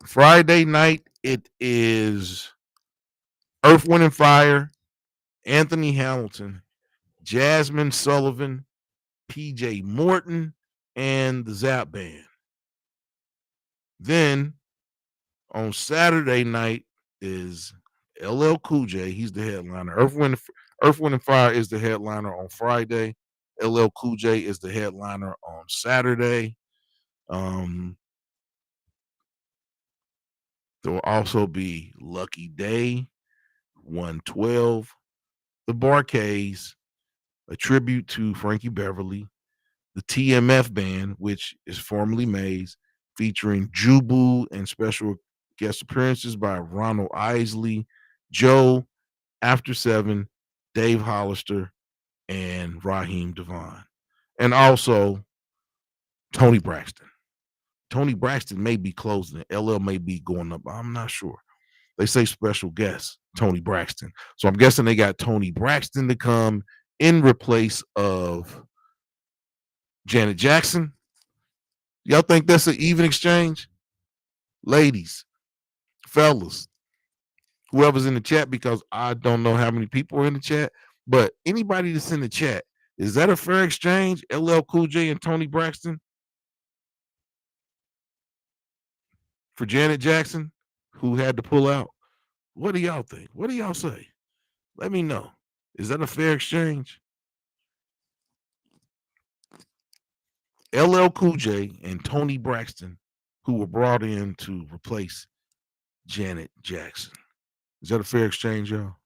A: Friday night it is Earth, Wind and Fire, Anthony Hamilton, Jasmine Sullivan, PJ Morton, and the Zap Band. Then on Saturday night is LL Cool J. He's the headliner. Earth, Wind and Fire is the headliner on Friday. LL Cool J is the headliner on Saturday. Um, there will also be Lucky Day, 112, the Barcades, a tribute to Frankie Beverly, the TMF Band, which is formerly Maas, featuring Jubu and special guest appearances by Ronald Isley, Joe, After Seven, Dave Hollister, and Raheem Devon. And also Tony Braxton. Tony Braxton may be closing it. LL may be going up. I'm not sure. They say special guest, Tony Braxton. So I'm guessing they got Tony Braxton to come in replace of Janet Jackson. Y'all think that's an even exchange? Ladies, fellas, whoever's in the chat, because I don't know how many people are in the chat, but anybody that's in the chat, is that a fair exchange? LL Cool J and Tony Braxton for Janet Jackson, who had to pull out? What do y'all think? What do y'all say? Let me know. Is that a fair exchange? LL Cool J and Tony Braxton, who were brought in to replace Janet Jackson. Is that a fair exchange, y'all?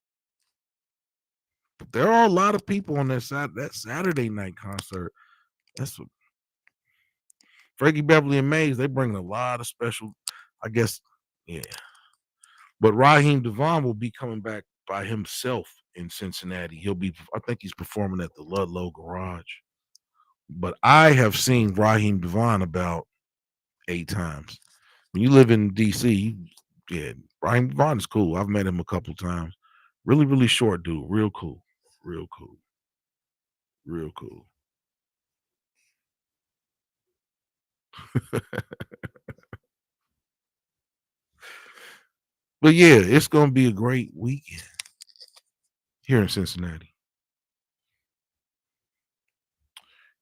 A: But there are a lot of people on that Saturday night concert. That's what Frankie Beverly and Maas, they bring a lot of special, I guess, yeah. But Raheem Devon will be coming back by himself in Cincinnati. I think he's performing at the Ludlow Garage. But I have seen Raheem Devon about 8 times. When you live in DC, yeah, Raheem Devon is cool. I've met him a couple times. Really, really short dude. Real cool. Real cool. Real cool. But yeah, it's gonna be a great weekend here in Cincinnati.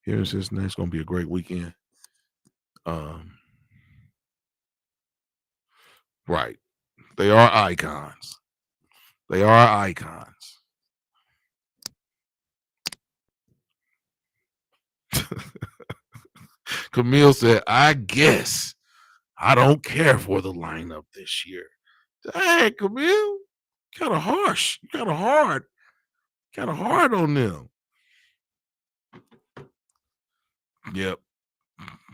A: Here in Cincinnati, it's gonna be a great weekend. Um, right. They are icons. They are icons. Camille said, I guess I don't care for the lineup this year. Dang, Camille, kind of harsh. You kind of hard on them. Yep.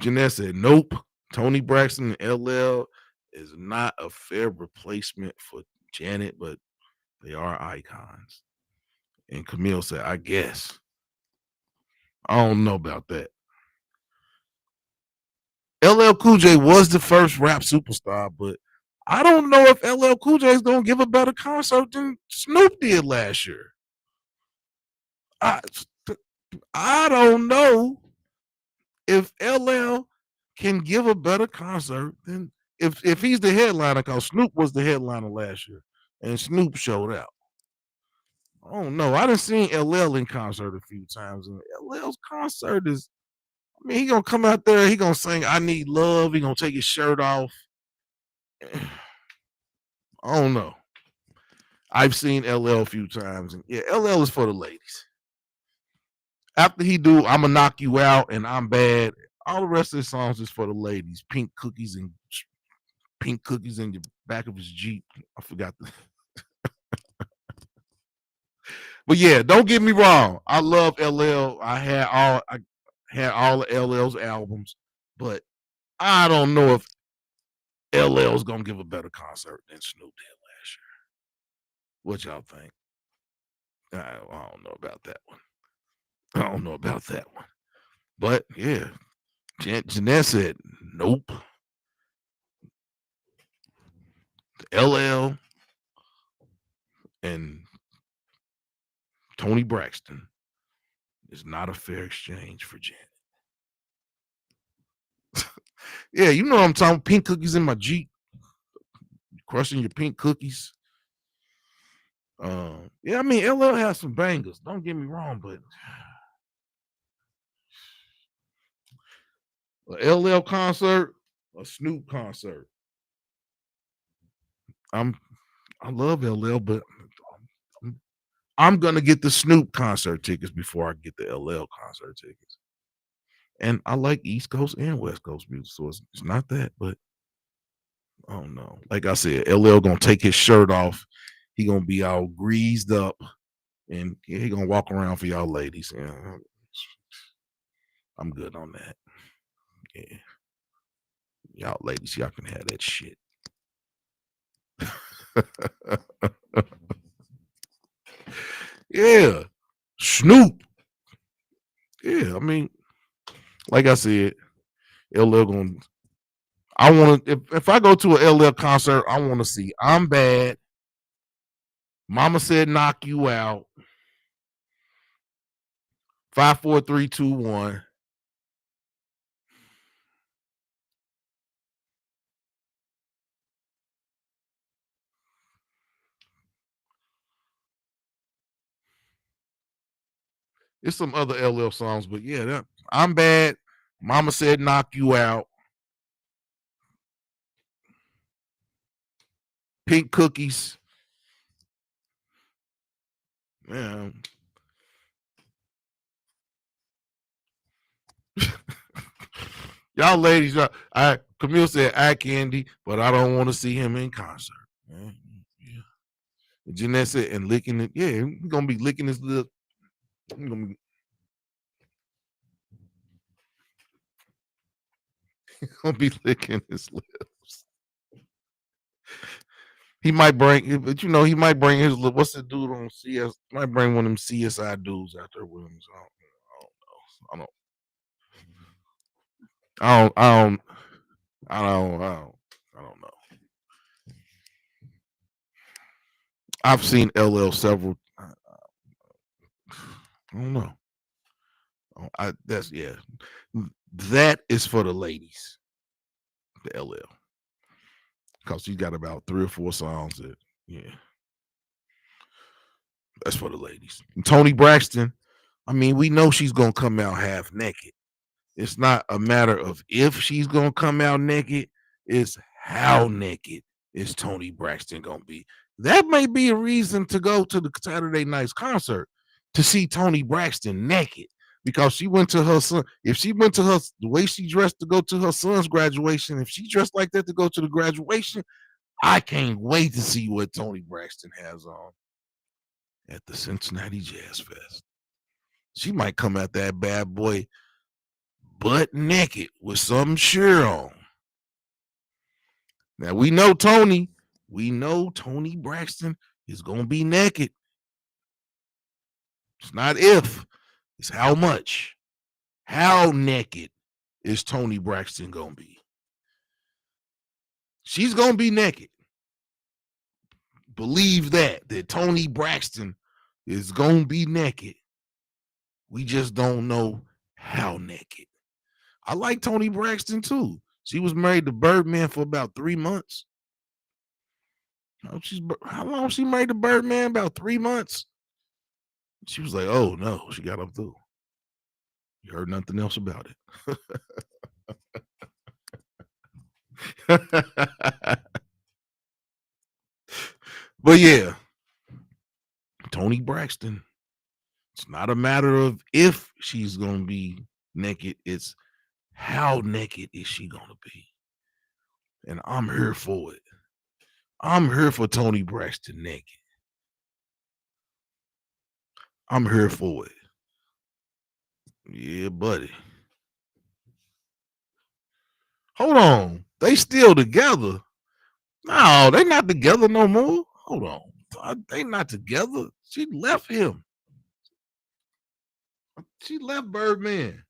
A: Jeanette said, nope. Tony Braxton and LL is not a fair replacement for Janet, but they are icons. And Camille said, I guess. I don't know about that. LL Cool J was the first rap superstar, but I don't know if LL Cool J is going to give a better concert than Snoop did last year. I don't know if LL can give a better concert than if he's the headliner, because Snoop was the headliner last year and Snoop showed out. I don't know. I done seen LL in concert a few times, and LL's concert is, I mean, he gonna come out there, he gonna sing I Need Love, he gonna take his shirt off. I don't know. I've seen LL a few times, and yeah, LL is for the ladies. After he do, I'ma knock you out and I'm bad. All the rest of the songs is for the ladies. Pink cookies in the back of his Jeep. I forgot the but yeah, don't get me wrong. I love LL. I had all of LL's albums, but I don't know if LL's gonna give a better concert than Snoop did last year. What y'all think? I don't know about that one. I don't know about that one. But yeah, Jeanette said nope. LL and Tony Braxton is not a fair exchange for Janet. Yeah, you know what I'm talking. Pink cookies in my Jeep, crushing your pink cookies. Yeah, I mean LL has some bangers. Don't get me wrong, but a LL concert, a Snoop concert. I love LL, but I'm gonna get the Snoop concert tickets before I get the LL concert tickets. And I like East Coast and West Coast music, so it's not that, but I don't know. Like I said, LL gonna take his shirt off. He gonna be all greased up, and yeah, he gonna walk around for y'all ladies. Yeah, I'm good on that. Yeah, y'all ladies, y'all can have that shit. Yeah, Snoop. Yeah, I mean, like I said, LL gonna. I want to. If I go to a LL concert, I want to see "I'm Bad." Mama said, "Knock you out." 5, 4, 3, 2, 1. It's some other LL songs, but yeah, "I'm Bad." Mama said, "Knock you out." Pink cookies. Yeah. Y'all ladies, Camille said eye candy, but I don't want to see him in concert. Yeah. Jeanette said, and licking it. Yeah, he's gonna be licking his lip. He's gonna be, gonna be licking his lips. He might bring, but he might bring his. What's the dude on CS? Might bring one of them CSI dudes out there with him. So I don't, I don't, I don't, I don't, I don't, I don't know. I've seen LL several. I don't know. That's yeah. That is for the ladies. The LL, because she got about 3 or 4 songs that yeah, that's for the ladies. And Tony Braxton. I mean, we know she's gonna come out half naked. It's not a matter of if she's gonna come out naked, it's how naked is Tony Braxton gonna be. That may be a reason to go to the Saturday night's concert to see Tony Braxton naked. Because she went to her son, if she went to her the way she dressed to go to her son's graduation, if she dressed like that to go to the graduation, I can't wait to see what Tony Braxton has on at the Cincinnati Jazz Fest. She might come out that bad boy butt naked with some shirt on. Now we know Tony. We know Tony Braxton is gonna be naked. It's not if, it's how much. How naked is Tony Braxton gonna be? She's gonna be naked. Believe that Tony Braxton is gonna be naked. We just don't know how naked. I like Tony Braxton too. She was married to Birdman for about 3 months. How long she married to Birdman? About 3 months. She was like, "Oh no," she got up through. You heard nothing else about it. But yeah, Tony Braxton. It's not a matter of if she's gonna be naked. It's How naked is she gonna be? And I'm here for it. I'm here for Tony Braxton naked. I'm here for it. Yeah, buddy. Hold on. They still together. No, they not together no more. Hold on. They not together. She left him. She left Birdman.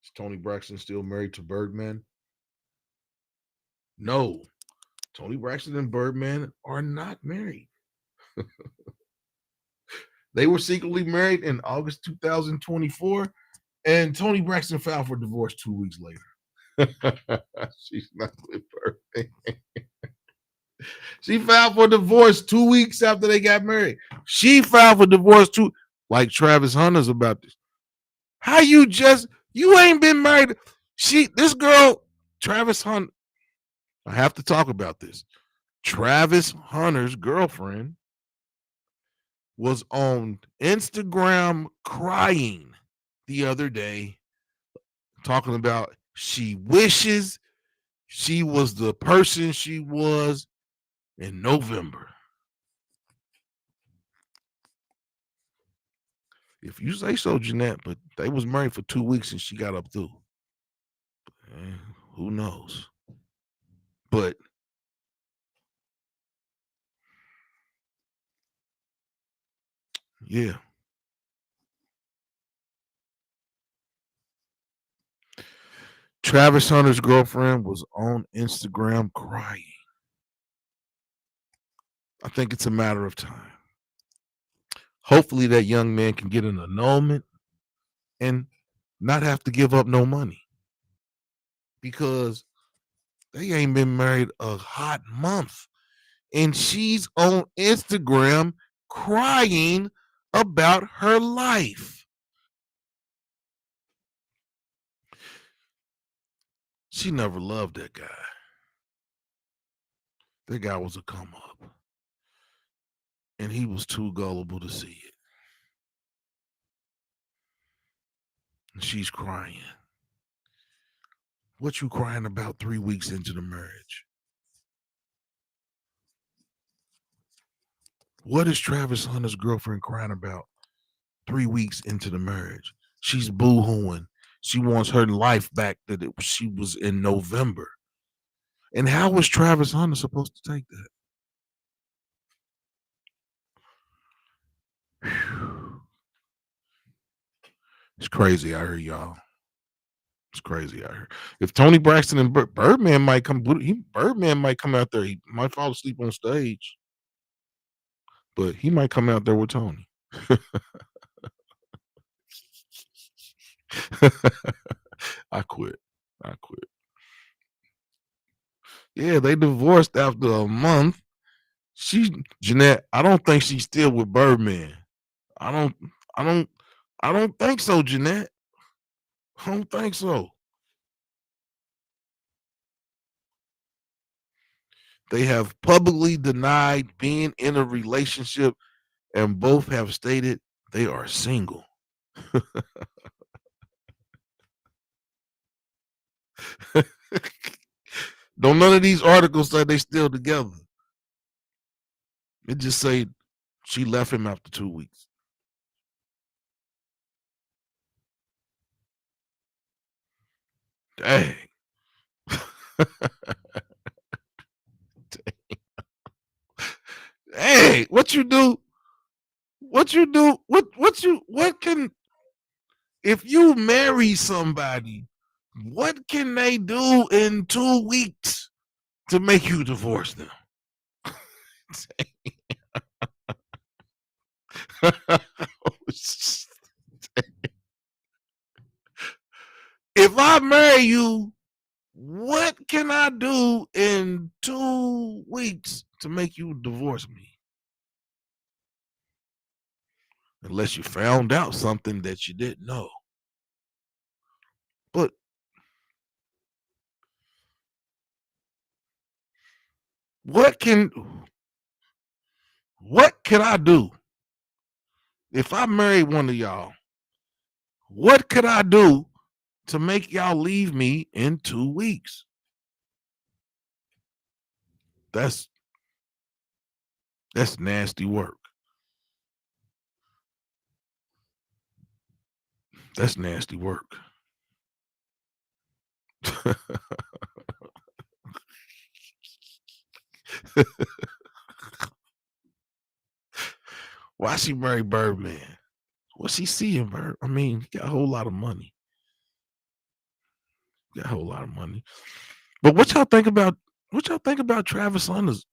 A: Is Tony Braxton still married to Birdman? No. Tony Braxton and Birdman are not married. They were secretly married in August 2024, and Tony Braxton filed for divorce 2 weeks later. She's not with Birdman. She filed for divorce 2 weeks after they got married. She filed for divorce too, like Travis Hunter's about this. How you ain't been married? This girl, Travis Hunter. I have to talk about this. Travis Hunter's girlfriend was on Instagram crying the other day, talking about she wishes she was the person she was in November. If you say so, Jeanette, but they was married for 2 weeks and she got up through. Who knows? But yeah. Travis Hunter's girlfriend was on Instagram crying. I think it's a matter of time. Hopefully that young man can get an annulment and not have to give up no money, because they ain't been married a hot month and she's on Instagram crying about her life. She never loved that guy. That guy was a come up, and he was too gullible to see it. And she's crying. What you crying about 3 weeks into the marriage? What is Travis Hunter's girlfriend crying about 3 weeks into the marriage? She's boo-hooing. She wants her life back that she was in November. And how was Travis Hunter supposed to take that? It's crazy out here, y'all. It's crazy out here. If Tony Braxton and Birdman might come, Birdman might come out there. He might fall asleep on stage, but he might come out there with Tony. I quit. Yeah, they divorced after a month. Jeanette, I don't think she's still with Birdman. I don't think so, Jeanette. I don't think so. They have publicly denied being in a relationship, and both have stated they are single. Don't none of these articles say they still together. It just say she left him after 2 weeks. Dang. Hey, what you do? What can, if you marry somebody, what can they do in 2 weeks to make you divorce them? If I marry you, what can I do in 2 weeks to make you divorce me? Unless you found out something that you didn't know. But what can I do? If I marry one of y'all, what could I do to make y'all leave me in 2 weeks. That's nasty work. That's nasty work. Why she marry Birdman? What's she seeing, Bird? I mean, he got a whole lot of money. Got a whole lot of money. But what y'all think about Travis Hunter's?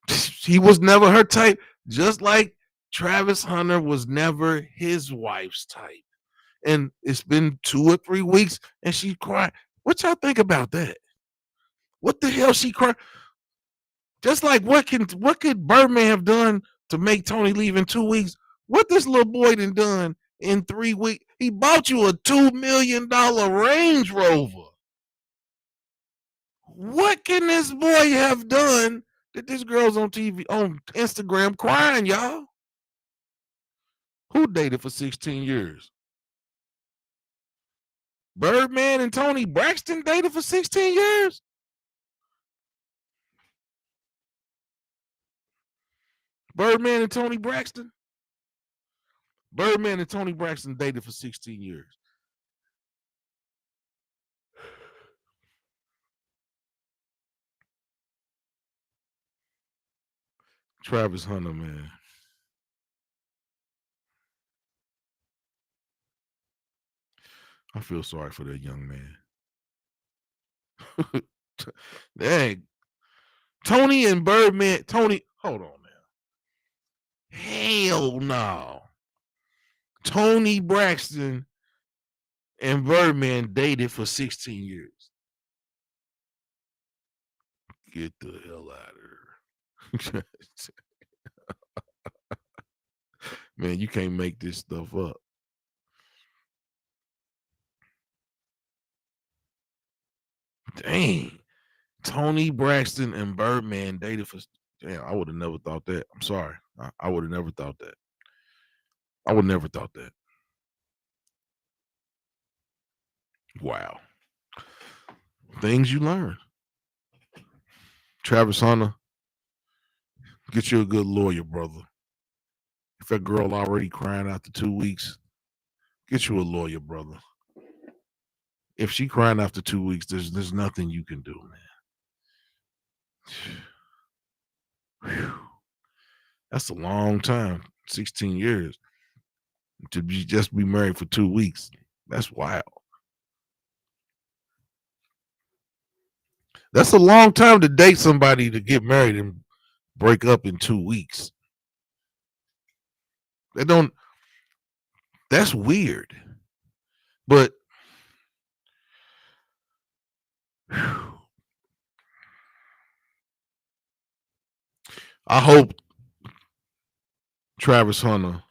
A: He was never her type, just like Travis Hunter was never his wife's type. And it's been 2 or 3 weeks and she cried. What y'all think about that? What the hell she cried? Just like what could Birdman have done to make Tony leave in 2 weeks? What this little boy done in 3 weeks? He bought you a $2 million Range Rover. What can this boy have done that this girl's on TV, on Instagram crying, y'all? Who dated for 16 years? Birdman and Tony Braxton dated for 16 years? Birdman and Tony Braxton? Birdman and Tony Braxton dated for 16 years. Travis Hunter, man. I feel sorry for that young man. Dang. Tony and Birdman. Tony, hold on now. Hell no. Tony Braxton and Birdman dated for 16 years. Get the hell out of here. Man, you can't make this stuff up. Dang. Tony Braxton and Birdman dated for. Damn, I would have never thought that. I'm sorry. I would have never thought that. I would never thought that. Wow. Things you learn. Travis Hunter, get you a good lawyer, brother. If that girl already crying after 2 weeks, get you a lawyer, brother. If she crying after 2 weeks, there's nothing you can do, man. Whew. That's a long time, 16 years, to just be married for 2 weeks. That's wild. That's a long time to date somebody to get married and break up in 2 weeks. That's weird. But whew, I hope Travis Hunter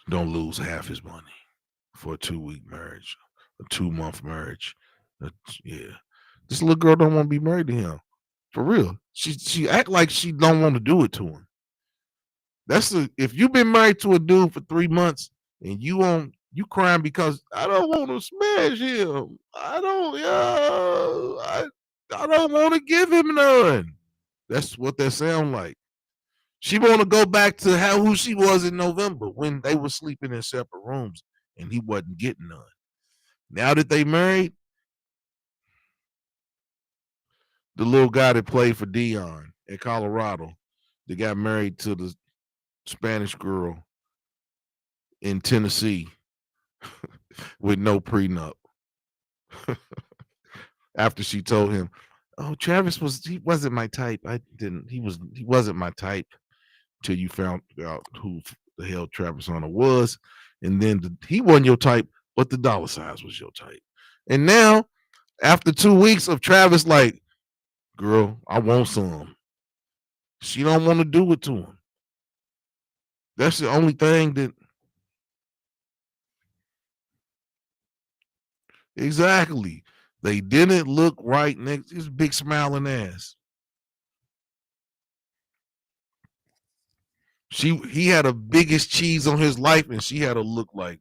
A: don't lose half his money for a 2-week marriage, a 2-month marriage. Yeah, this little girl don't want to be married to him for real. She act like she don't want to do it to him. If you've been married to a dude for 3 months and you crying because I don't want to smash him. I don't want to give him none. That's what that sound like. She want to go back to who she was in November when they were sleeping in separate rooms and he wasn't getting none. Now that they married, the little guy that played for Dion in Colorado, that got married to the Spanish girl in Tennessee with no prenup. After she told him, "Oh, Travis wasn't my type. He wasn't my type." Till you found out who the hell Travis Hunter was, and then he wasn't your type, but the dollar signs was your type. And now, after 2 weeks of Travis, like, girl, I want some. She don't want to do it to him. That's the only thing that. Exactly. They didn't look right next his big smiling ass. He had the biggest cheese on his life, and she had to look like,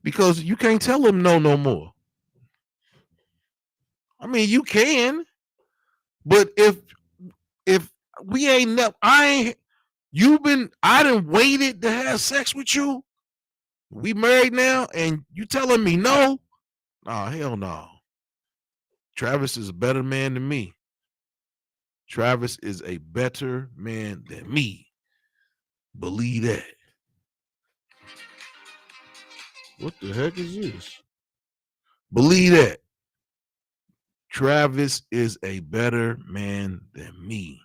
A: because you can't tell him no more. I mean, you can, but if we ain't I ain't I done waited to have sex with you. We married now, and you telling me no? Oh, hell no. Travis is a better man than me. Travis is a better man than me. Believe that. What the heck is this? Believe that. Travis is a better man than me.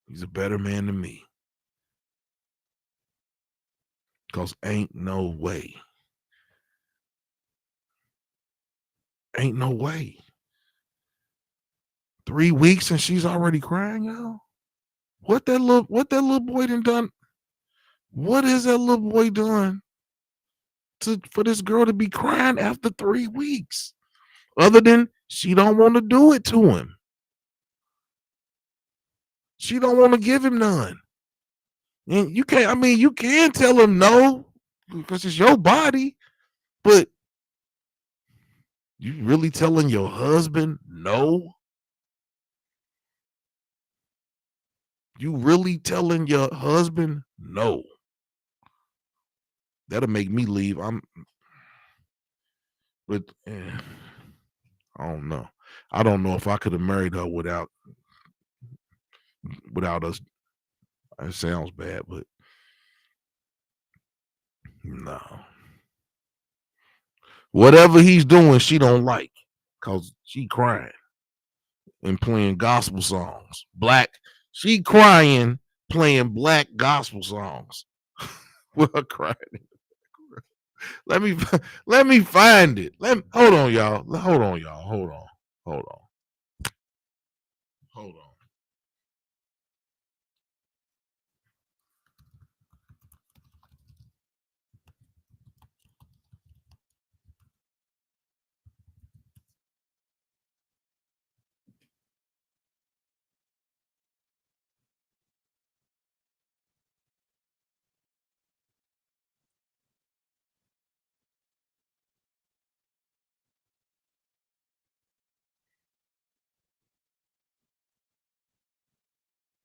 A: He's a better man than me. Because ain't no way. Ain't no way. 3 weeks and she's already crying, y'all. What that little boy done? What has that little boy done for this girl to be crying after 3 weeks? Other than she don't want to do it to him. She don't want to give him none. And you can tell him no because it's your body, but you really telling your husband no? You really telling your husband no? That'll make me leave. But I don't know. I don't know if I could have married her without us. It sounds bad, but no. Whatever he's doing, she don't like, cause she crying and playing gospel songs. She crying playing black gospel songs. With her crying. Let me find it. Hold on, y'all. Hold on. Hold on.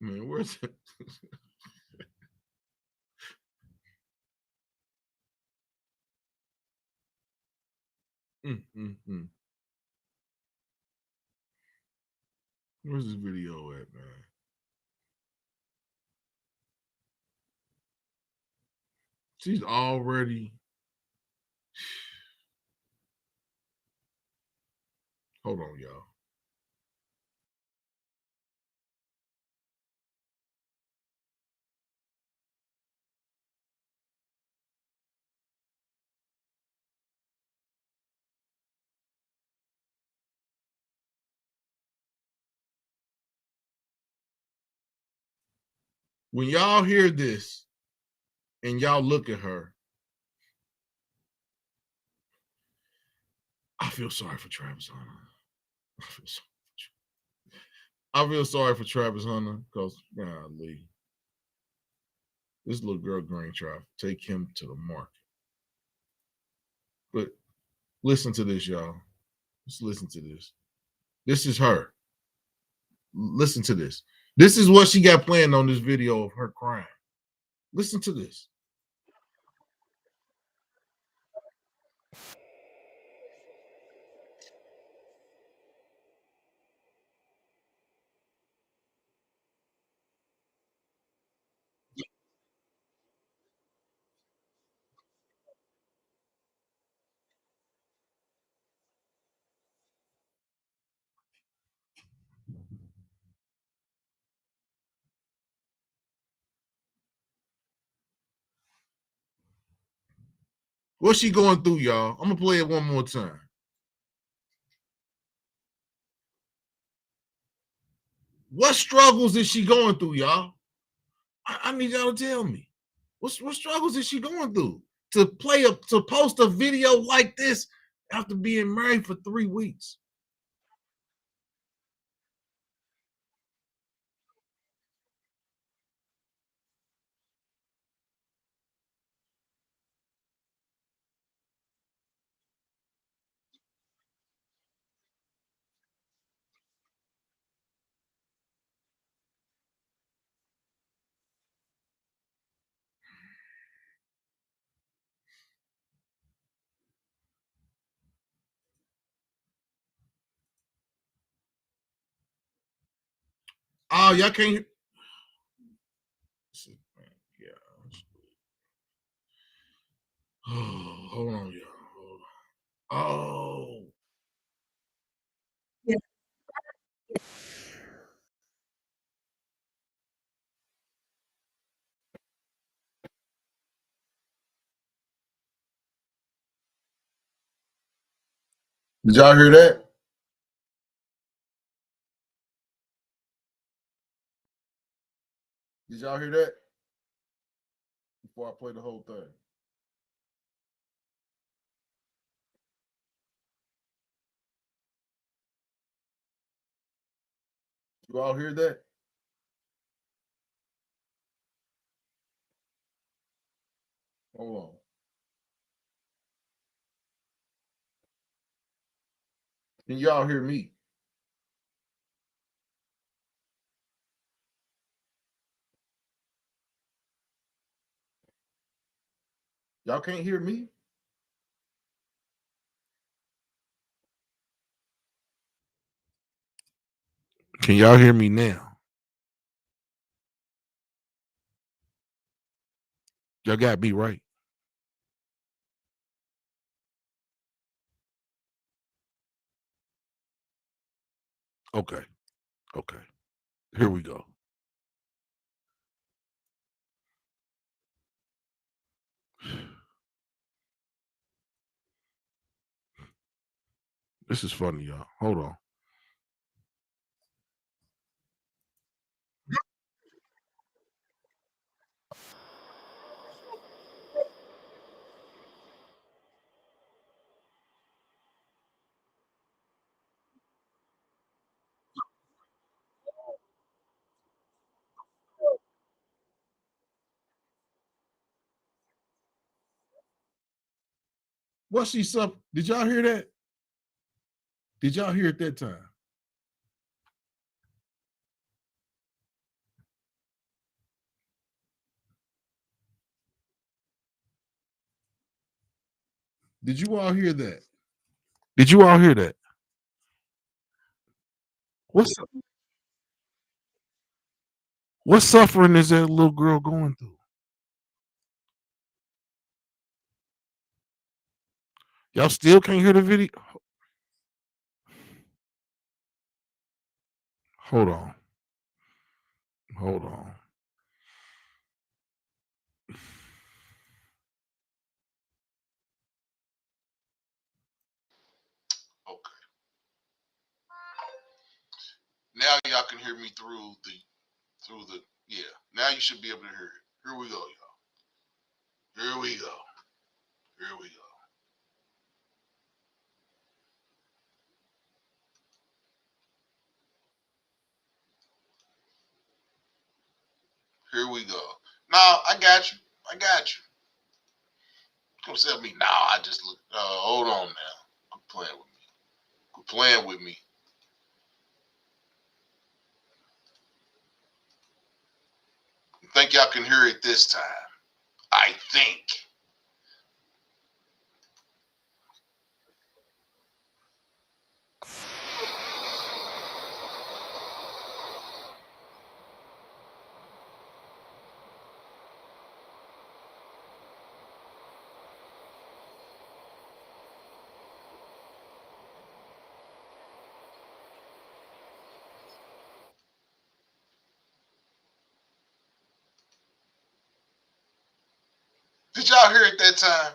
A: Man, where's it? Mm. Where's this video at, man? She's already. Hold on, y'all. When y'all hear this and y'all look at her, I feel sorry for Travis Hunter. I feel sorry for Travis Hunter because, golly, this little girl going to try to take him to the market. But listen to this, y'all. Just listen to this. This is her. Listen to this. This is what she got planned on this video of her crying. Listen to this. What's she going through, y'all? I'm gonna play it one more time. What struggles is she going through, y'all? I need y'all to tell me. What struggles is she going through to post a video like this after being married for 3 weeks? Oh, y'all can't. Yeah. Oh, hold on, y'all. Hold on. Oh. Did y'all hear that? Did y'all hear that? Before I play the whole thing. You all hear that? Hold on. Can y'all hear me? Y'all can't hear me? Can y'all hear me now? Y'all got me right. Okay. Okay. Here we go. This is funny, y'all. Hold on. What she sup? Did y'all hear that? Did y'all hear it that time? Did you all hear that? Did you all hear that? What's what suffering is that little girl going through? Y'all still can't hear the video? Hold on. Hold on. Okay. Now y'all can hear me through the yeah. Now you should be able to hear it. Here we go, y'all. Here we go. Here we go. Here we go. Now I got you. I got you. Don't tell me now. I just look. Hold on now. Quit playing with me. Quit playing with me. I think y'all can hear it this time. I think. Did y'all hear it that time?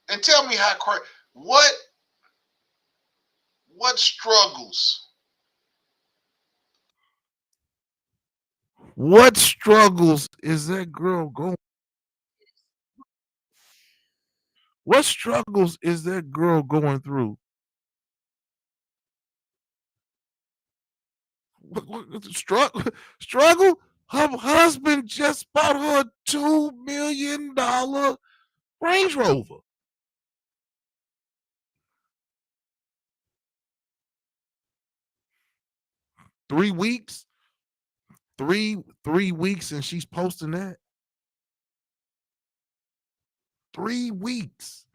A: And tell me how crazy. What struggles? What struggles is that girl going? What struggles is that girl going through? Struggle? Her husband just bought her a $2 million Range Rover. 3 weeks, 3 weeks, and she's posting that. 3 weeks,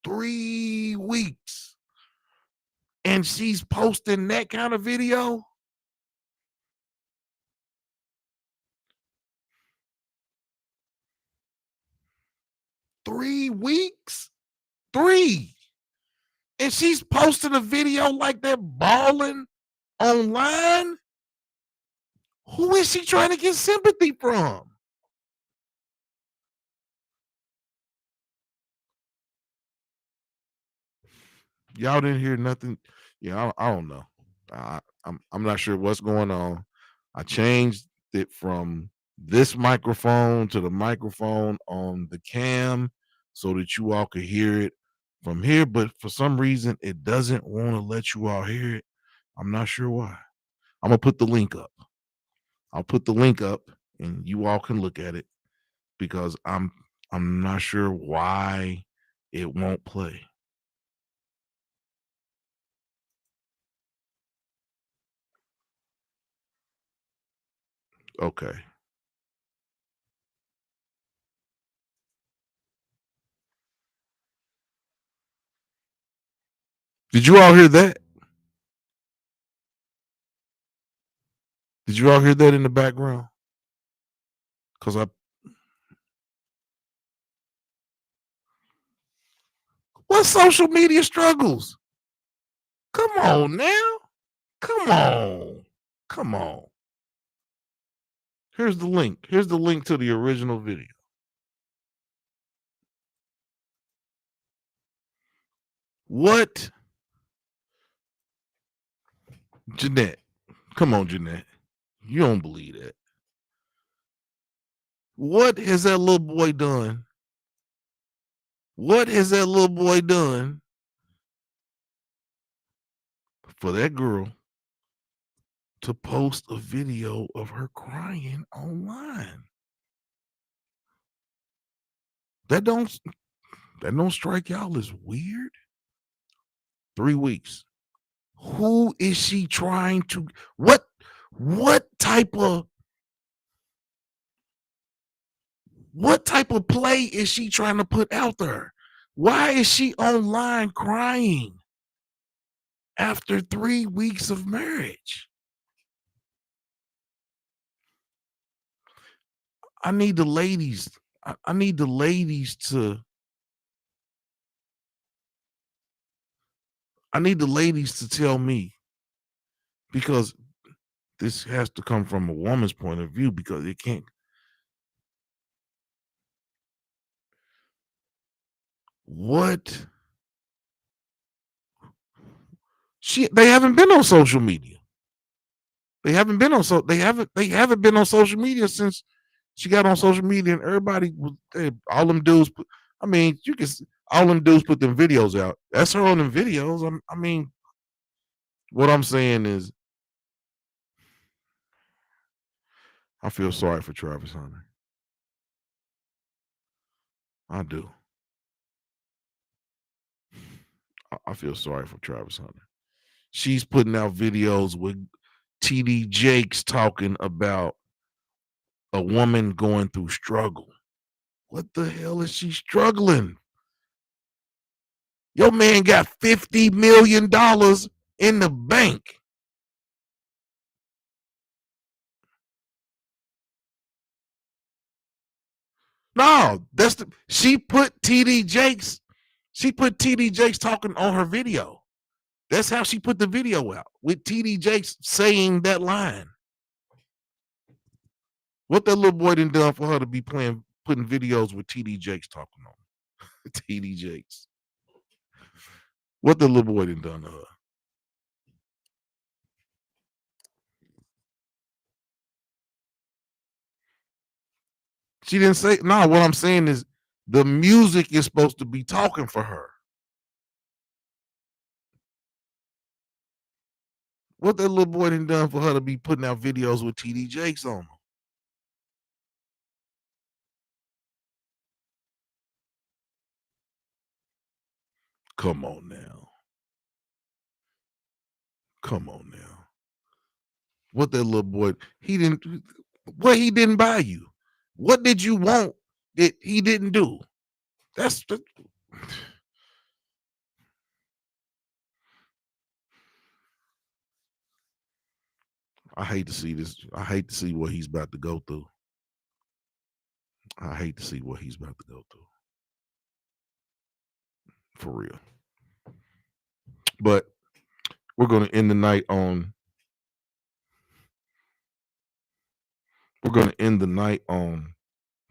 A: 3 weeks, and she's posting that kind of video? 3 weeks? 3. And she's posting a video like that balling online? Who is she trying to get sympathy from? Y'all didn't hear nothing. Yeah, I don't know. I'm not sure what's going on. I changed it from this microphone to the microphone on the cam so that you all could hear it from here, but for some reason it doesn't want to let you all hear it. I'm not sure why. I'm gonna put the link up. I'll put the link up and you all can look at it because I'm not sure why it won't play. Okay. Did you all hear that? Did you all hear that in the background? Because what social media struggles? Come on now. Come on. Come on. Here's the link. Here's the link to the original video. What? Jeanette. Come on, Jeanette. You don't believe that. What has that little boy done? What has that little boy done for that girl to post a video of her crying online? That don't that don't strike y'all as weird? 3 weeks. Who is she trying to what type of what type of play is she trying to put out there? Why is she online crying after 3 weeks of marriage? I need the ladies. I need the ladies to I need the ladies to tell me because this has to come from a woman's point of view because it can't. What? They haven't been on social media. They haven't been on social media since she got on social media and everybody was all them dudes put, I mean, you can all them dudes put them videos out. That's her on them videos. I mean, what I'm saying is I feel sorry for Travis Hunter. I do. I feel sorry for Travis Hunter. She's putting out videos with TD Jakes talking about a woman going through struggle. What the hell is she struggling? Your man got $50 million in the bank. No, she put TD Jakes. She put TD Jakes talking on her video. That's how she put the video out with TD Jakes saying that line. What that little boy done for her to be putting videos with TD Jakes talking on TD Jakes. What the little boy done to her? She didn't say no. What I'm saying is the music is supposed to be talking for her. What that little boy done for her to be putting out videos with TD Jakes on them? Come on now. Come on now. What that little boy, he didn't what he didn't buy you? What did you want that he didn't do? That's the I hate to see this. I hate to see what he's about to go through. I hate to see what he's about to go through. For real. But we're gonna end the night on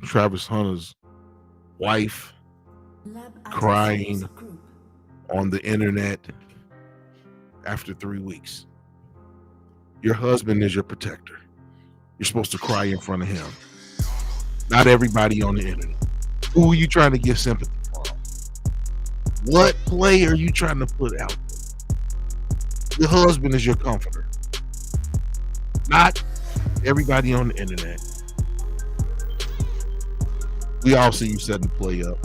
A: Travis Hunter's wife crying on the internet after 3 weeks. Your husband is your protector. You're supposed to cry in front of him. Not everybody on the internet. Who are you trying to get sympathy from? What play are you trying to put out? Your husband is your comforter. Not everybody on the internet. We all see you setting the play up.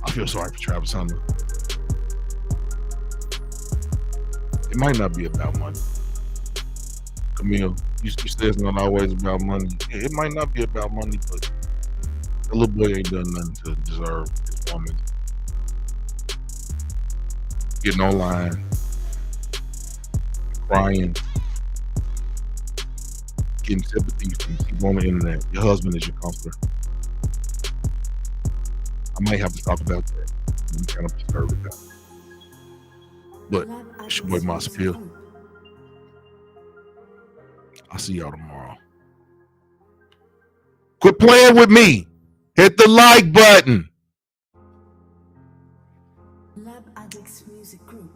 A: I feel sorry for Travis Hunter. It might not be about money. Camille, you say it's not always about money. It might not be about money, but the little boy ain't done nothing to deserve his woman getting online, crying, getting sympathy from people on the internet. Your husband is your comforter. I might have to talk about that. I'm kind of disturbed about it. But it's your boy Maas. I'll see y'all tomorrow. Quit playing with me. Hit the like button.
B: Lab Addicts Music Group.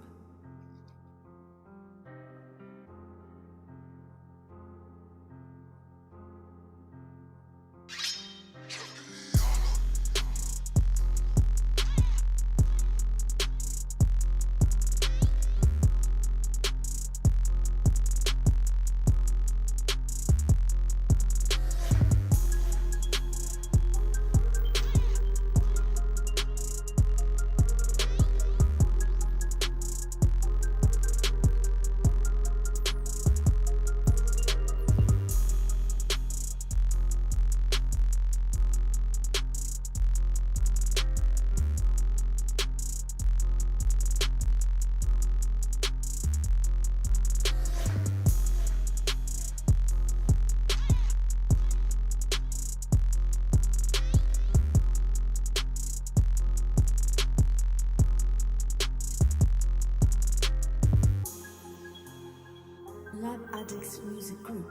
B: Lab Addicts Music Group.